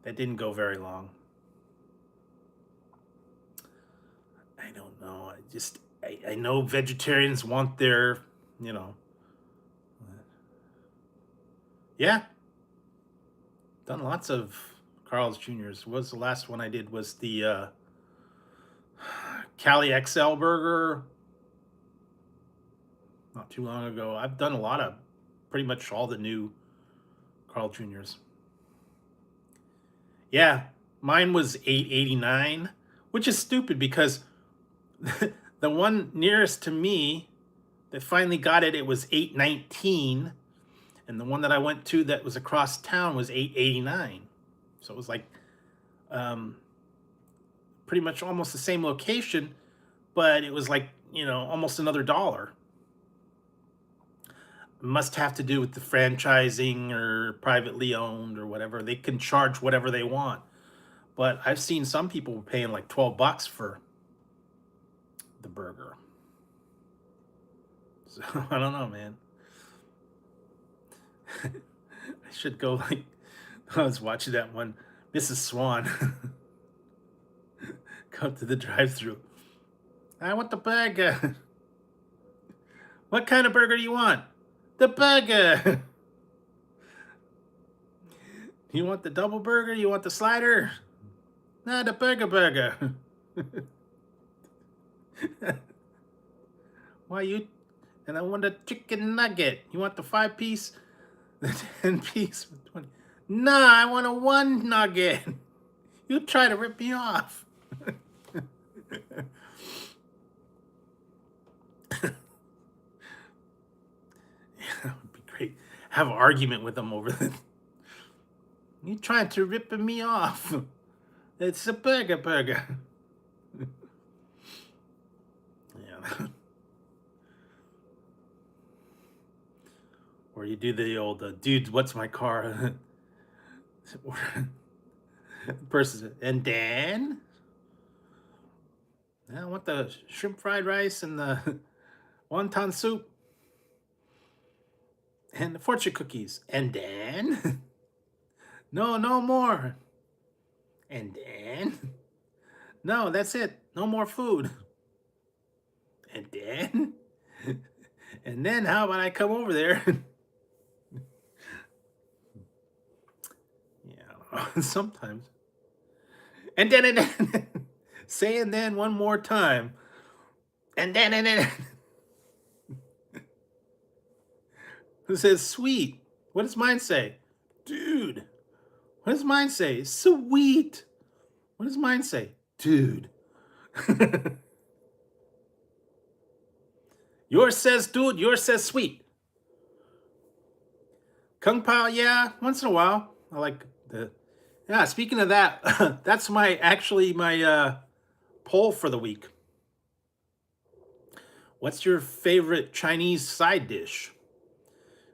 didn't go very long. I don't know. I know vegetarians want their, yeah. Done lots of Carl's Jr.'s. Was the last one I did was the Cali XL burger not too long ago. I've done a lot of pretty much all the new Carl Jr.'s. Yeah, mine was $8.89, which is stupid because the one nearest to me that finally got it, it was $8.19, and the one that I went to that was across town was $8.89. So it was like pretty much almost the same location, but it was like, almost another dollar. It must have to do with the franchising or privately owned or whatever. They can charge whatever they want. But I've seen some people paying like $12 for the burger. So I don't know, man. I should go like I was watching that one, Mrs. Swan. Go to the drive-thru. I want the burger. What kind of burger do you want? The burger. You want the double burger? You want the slider? Nah, the burger. Why you? And I want a chicken nugget. You want the 5-piece? The 10-piece? 20. Nah, I want a 1 nugget. You try to rip me off. Yeah, that would be great. Have an argument with them over that. You trying to rip me off? It's a burger. Yeah. Or you do the old, dude, what's my car? Or person, and Dan, I want the shrimp fried rice and the wonton soup and the fortune cookies. And Dan, no, no more. And Dan, no, that's it. No more food. And then, and then how about I come over there? Yeah, I don't know. Sometimes. And then, say and then one more time. And then, who says sweet? What does mine say? Dude. What does mine say? Sweet. What does mine say? Dude. Yours says dude, yours says sweet. Kung Pao, yeah, once in a while. I like the yeah, speaking of that, that's my actually my poll for the week. What's your favorite Chinese side dish?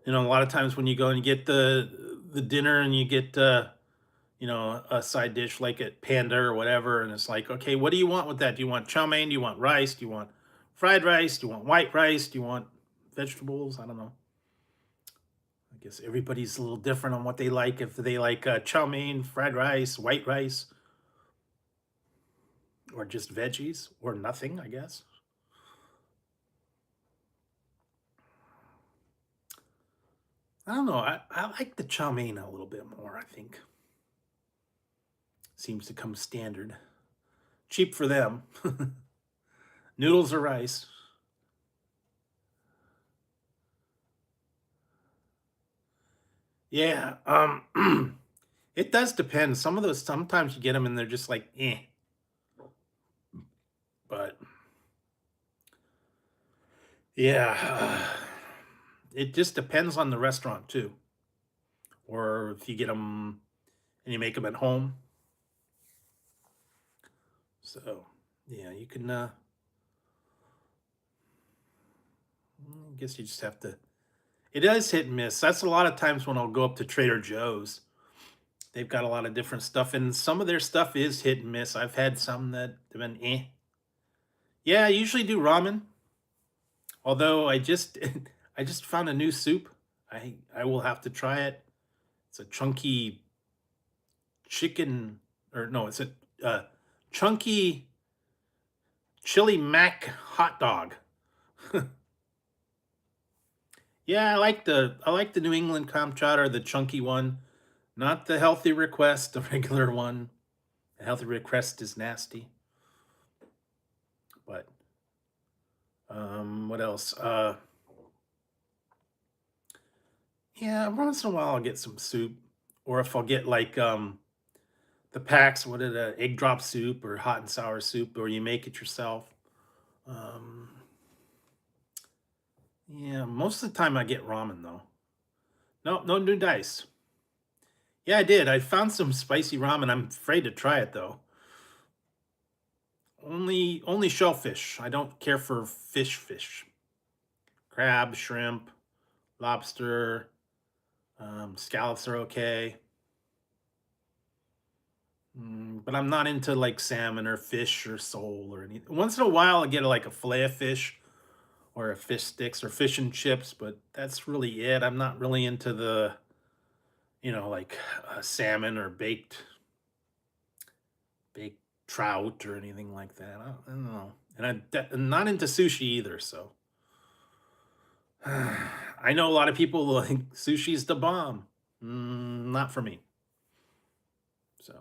You know, a lot of times when you go and you get the dinner and you get you know, a side dish like at Panda or whatever, and it's like, okay, what do you want with that? Do you want chow mein? Do you want rice? Do you want fried rice? Do you want white rice? Do you want vegetables? I don't know. I guess everybody's a little different on what they like. If they like chow mein, fried rice, white rice, or just veggies, or nothing, I guess. I don't know. I like the chow mein a little bit more, I think. Seems to come standard. Cheap for them. Noodles or rice. Yeah, it does depend. Some of those, sometimes you get them and they're just like, eh. But yeah, it just depends on the restaurant too. Or if you get them and you make them at home. So yeah, you can. I guess you just have to. It does hit and miss. That's a lot of times when I'll go up to Trader Joe's. They've got a lot of different stuff, and some of their stuff is hit and miss. I've had some that have been eh. Yeah, I usually do ramen. Although I just I just found a new soup. I will have to try it. It's a chunky chicken, or no, it's a uh, chunky chili mac hot dog. Yeah, I like the New England clam chowder, the chunky one, not the healthy request, the regular one. The healthy request is nasty. But what else? Yeah, once in a while I'll get some soup, or if I'll get like the packs, what are the egg drop soup or hot and sour soup, or you make it yourself. Um, yeah, most of the time I get ramen though. No, no new dice. Yeah, I did. I found some spicy ramen. I'm afraid to try it though. Only shellfish. I don't care for fish. Crab, shrimp, lobster, scallops are okay. But I'm not into like salmon or fish or sole or anything. Once in a while, I get like a fillet of fish or a fish sticks or fish and chips, but that's really it. I'm not really into the, you know, like salmon or baked trout or anything like that. I don't know. And I'm not into sushi either. So I know a lot of people like sushi's the bomb. Not for me. So,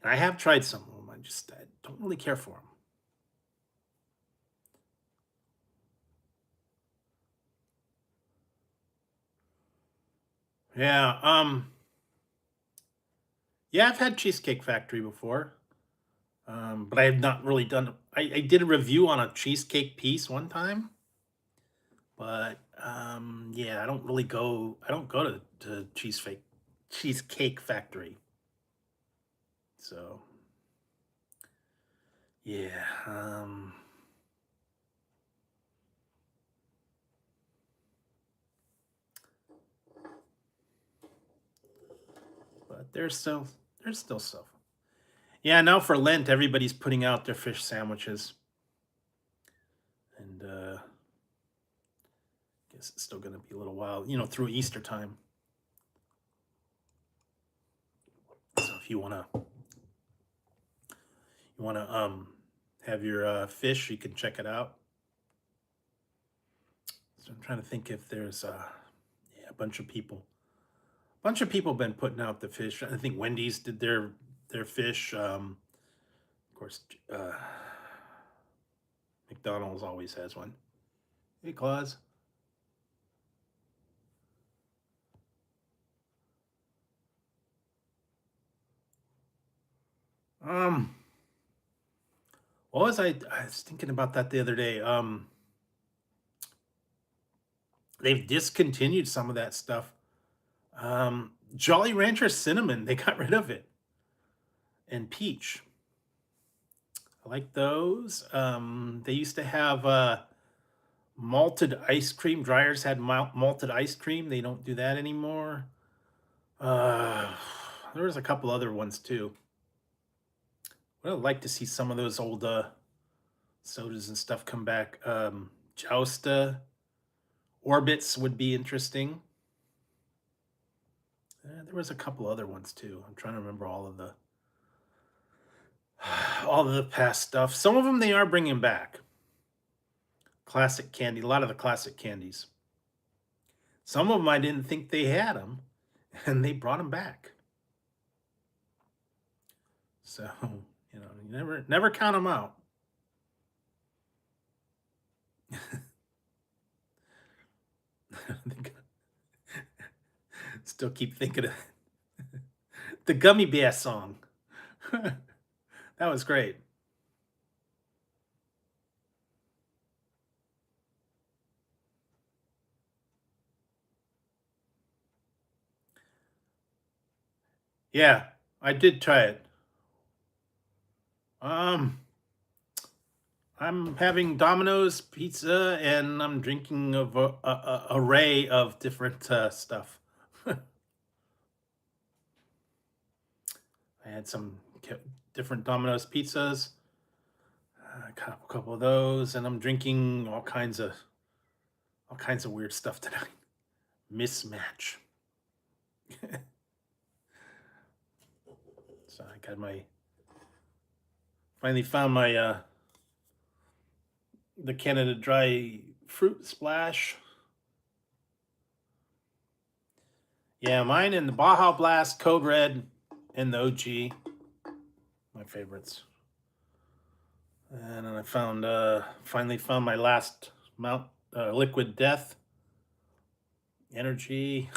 and I have tried some of them. I don't really care for them. Yeah. Yeah, I've had Cheesecake Factory before. But I have not really done. I did a review on a cheesecake piece one time, but yeah, I don't really go. I don't go to Cheesecake Factory. So yeah, but there's still stuff. Yeah, now for Lent, everybody's putting out their fish sandwiches, and guess it's still going to be a little while, through Easter time. So if you wanna have your fish, you can check it out. So I'm trying to think if there's yeah, a bunch of people been putting out the fish. I think Wendy's did their fish. Of course, McDonald's always has one. Hey, Claus. Um, what was I was thinking about that the other day. They've discontinued some of that stuff. Jolly Rancher cinnamon, they got rid of it, and peach. I like those. They used to have malted ice cream. Dryers had malted ice cream. They don't do that anymore. Uh, there was a couple other ones too. Well, I'd like to see some of those old sodas and stuff come back. Jousta, Orbits would be interesting. There was a couple other ones too. I'm trying to remember all of the all of the past stuff. Some of them they are bringing back. Classic candy, a lot of the classic candies. Some of them I didn't think they had them, and they brought them back. So you never count them out. Still keep thinking of the Gummy Bear song. That was great. Yeah, I did try it. Um, I'm having Domino's pizza and I'm drinking a array of different stuff. I had some different Domino's pizzas, a couple of those, and I'm drinking all kinds of weird stuff tonight. Mismatch. So I got my finally found my the Canada Dry Fruit Splash. Yeah, mine and the Baja Blast, Code Red, and the OG. My favorites. And then I finally found my last Mount Liquid Death Energy.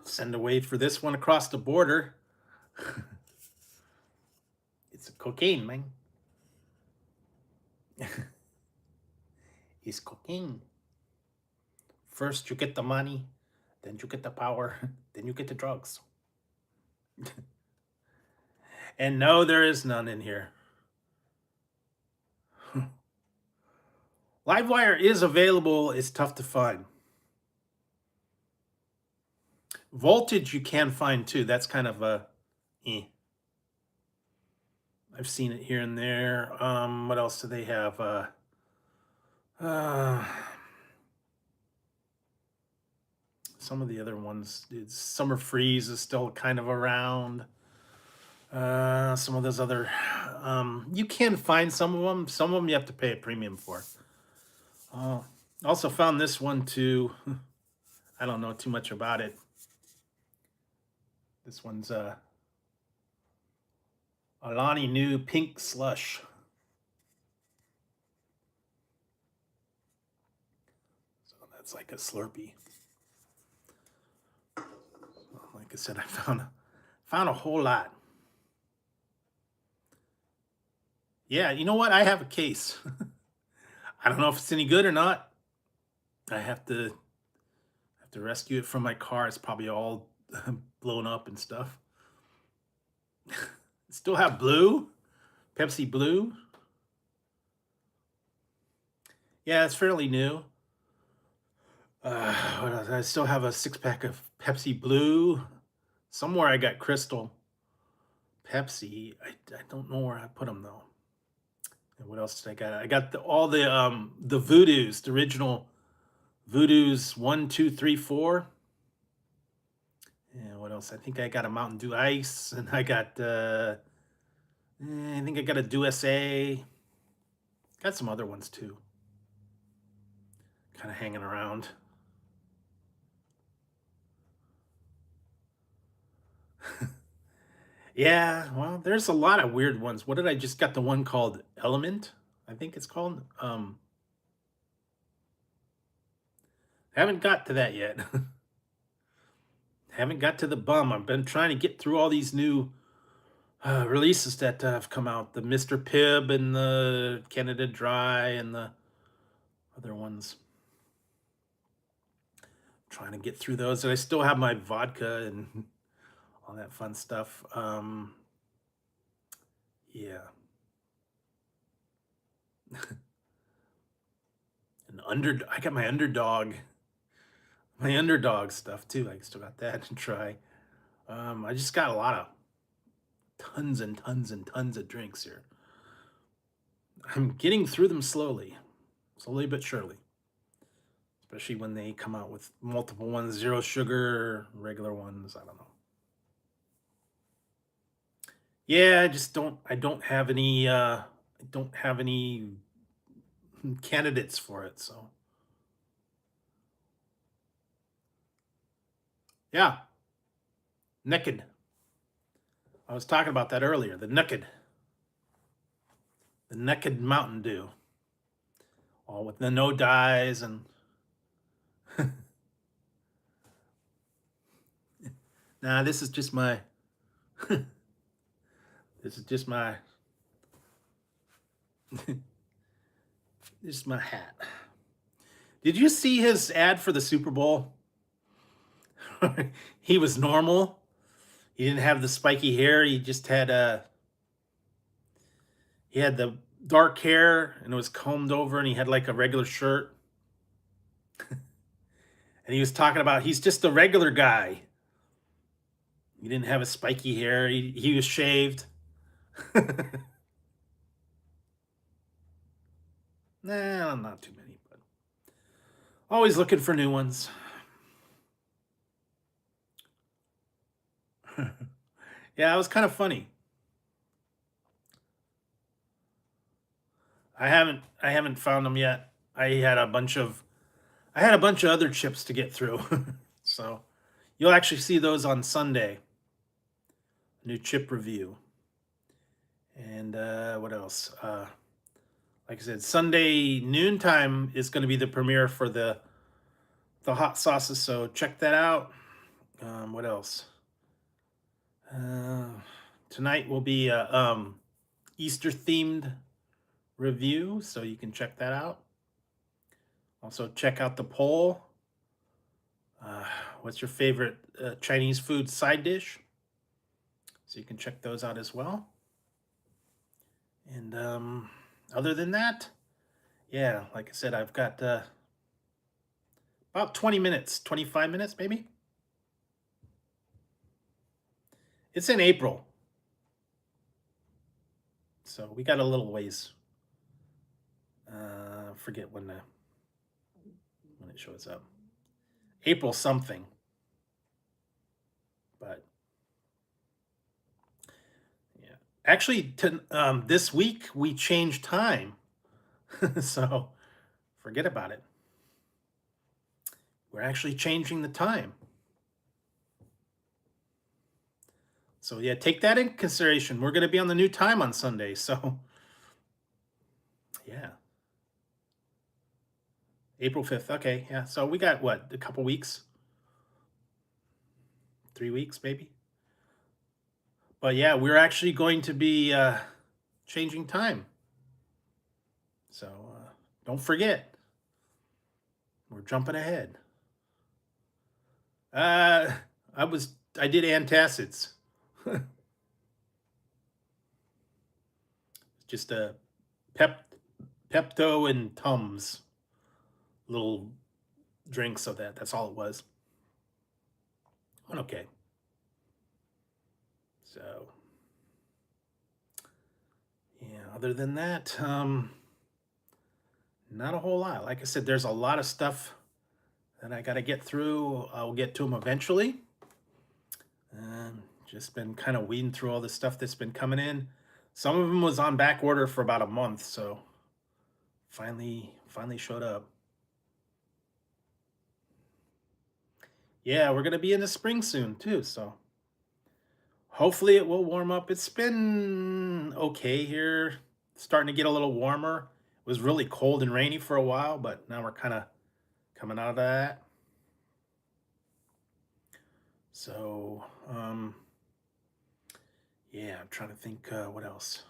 Send a wave for this one across the border. It's cocaine, man. It's cocaine. First you get the money, then you get the power, then you get the drugs. And no, there is none in here. Livewire is available. It's tough to find. Voltage you can find too. That's kind of a I've seen it here and there. What else do they have? Some of the other ones, Summer Freeze is still kind of around. Some of those other, you can find some of them. Some of them you have to pay a premium for. Also found this one too. I don't know too much about it. This one's Alani New Pink Slush. So that's like a Slurpee. Like I said, I found a whole lot. Yeah, you know what? I have a case. I don't know if it's any good or not. I have to rescue it from my car. It's probably all blown up and stuff. Still have blue, Pepsi Blue. Yeah, it's fairly new. What else? I still have a 6 pack of Pepsi Blue. Somewhere I got Crystal Pepsi. I don't know where I put them though. And what else did I got? I got all the Voodoos, the original Voodoos 1, 2, 3, 4. And what else? I think I got a Mountain Dew Ice, and I got I think I got a Dew SA. Got some other ones too. Kind of hanging around. Yeah, well, there's a lot of weird ones. What did I just got the one called Element? I think it's called. Haven't got to that yet. Haven't got to the bum. I've been trying to get through all these new releases that have come out. The Mr. Pibb and the Canada Dry and the other ones. Trying to get through those. And I still have my vodka and all that fun stuff. Yeah. I got my underdog stuff too. I still got that to try. I just got a lot of tons and tons and tons of drinks here. I'm getting through them slowly but surely. Especially when they come out with multiple ones, zero sugar, regular ones. I don't know. Yeah, I don't have any candidates for it, so yeah, naked. I was talking about that earlier. The naked Mountain Dew, all with the no dyes and. Nah, this is just my. This is just my. This is my hat. Did you see his ad for the Super Bowl? He was normal. He didn't have the spiky hair. He had the dark hair and it was combed over, and he had like a regular shirt. And he was talking about he's just a regular guy. He didn't have a spiky hair. He was shaved. Nah, not too many, but always looking for new ones. Yeah, it was kind of funny. I haven't found them yet. I had a bunch of other chips to get through. So you'll actually see those on Sunday. New chip review. And what else? Like I said, Sunday noontime is going to be the premiere for the hot sauces. So check that out. What else? Uh, Tonight will be a Easter themed review, so you can check that out. Also, check out the poll. Uh, what's your favorite Chinese food side dish? So you can check those out as well. And other than that, yeah, like I said, I've got about 20 minutes, 25 minutes maybe. It's in April, so we got a little ways. Forget when it shows up. April something, but yeah. Actually, this week we changed time, so forget about it. We're actually changing the time. So yeah, take that in consideration. We're going to be on the new time on Sunday, so yeah. April 5th. Okay, yeah. So we got what, a couple weeks? 3 weeks maybe? But yeah, we're actually going to be changing time. So don't forget, we're jumping ahead. Uh, I did antacids. Just a Pepto and Tums, little drink, so that's all it was. Went okay. So yeah, other than that, not a whole lot. Like I said, there's a lot of stuff that I got to get through. I'll get to them eventually. Just been kind of weeding through all the stuff that's been coming in. Some of them was on back order for about a month, so finally showed up. Yeah, we're gonna be in the spring soon too, so hopefully it will warm up. It's been okay here, starting to get a little warmer. It was really cold and rainy for a while, but now we're kind of coming out of that. So, yeah, I'm trying to think what else.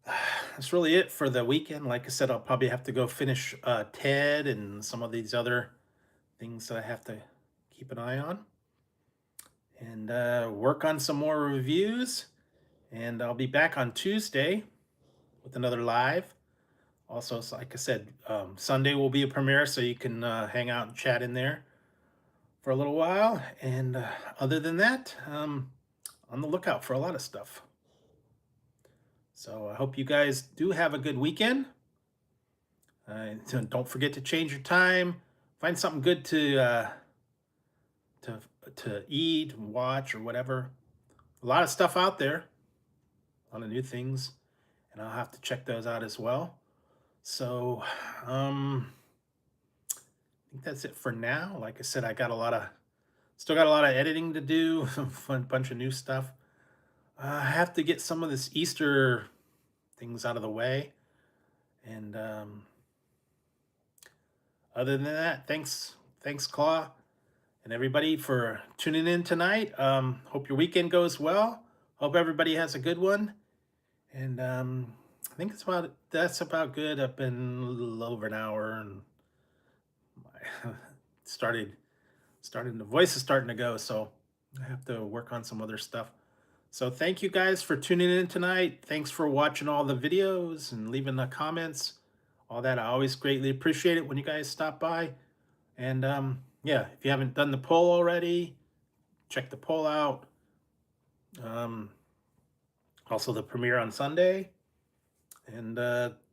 That's really it for the weekend. Like I said, I'll probably have to go finish Ted and some of these other things that I have to keep an eye on, and work on some more reviews. And I'll be back on Tuesday with another live. Also, like I said, Sunday will be a premiere, so you can hang out and chat in there for a little while. And other than that, on the lookout for a lot of stuff. So I hope you guys do have a good weekend. So don't forget to change your time. Find something good to to eat, watch, or whatever. A lot of stuff out there, a lot of new things, and I'll have to check those out as well. So, I think that's it for now. Like I said, I got a lot of still got a lot of editing to do, fun bunch of new stuff. I have to get some of this Easter things out of the way, and other than that, thanks, Claw, and everybody for tuning in tonight. Hope your weekend goes well. Hope everybody has a good one. And I think that's about good. I've been a little over an hour, and my starting the voice is starting to go, so I have to work on some other stuff. So thank you guys for tuning in tonight. Thanks for watching all the videos and leaving the comments. All that I always greatly appreciate it when you guys stop by. And yeah, if you haven't done the poll already, check the poll out. Um, Also the premiere on Sunday and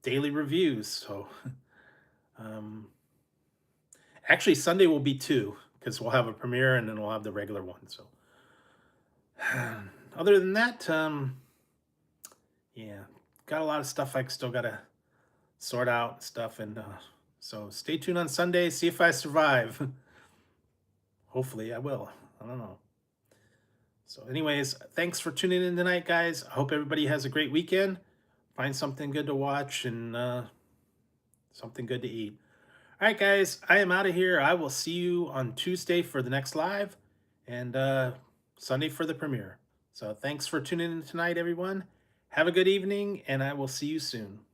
daily reviews. So um, actually Sunday will be two because we'll have a premiere and then we'll have the regular one. So other than that, yeah, got a lot of stuff I still gotta sort out and stuff. And so stay tuned on Sunday. See if I survive. Hopefully I will. I don't know. So, anyways, thanks for tuning in tonight, guys. I hope everybody has a great weekend. Find something good to watch and something good to eat. All right, guys, I am out of here. I will see you on Tuesday for the next live and Sunday for the premiere. So, thanks for tuning in tonight, everyone. Have a good evening, and I will see you soon.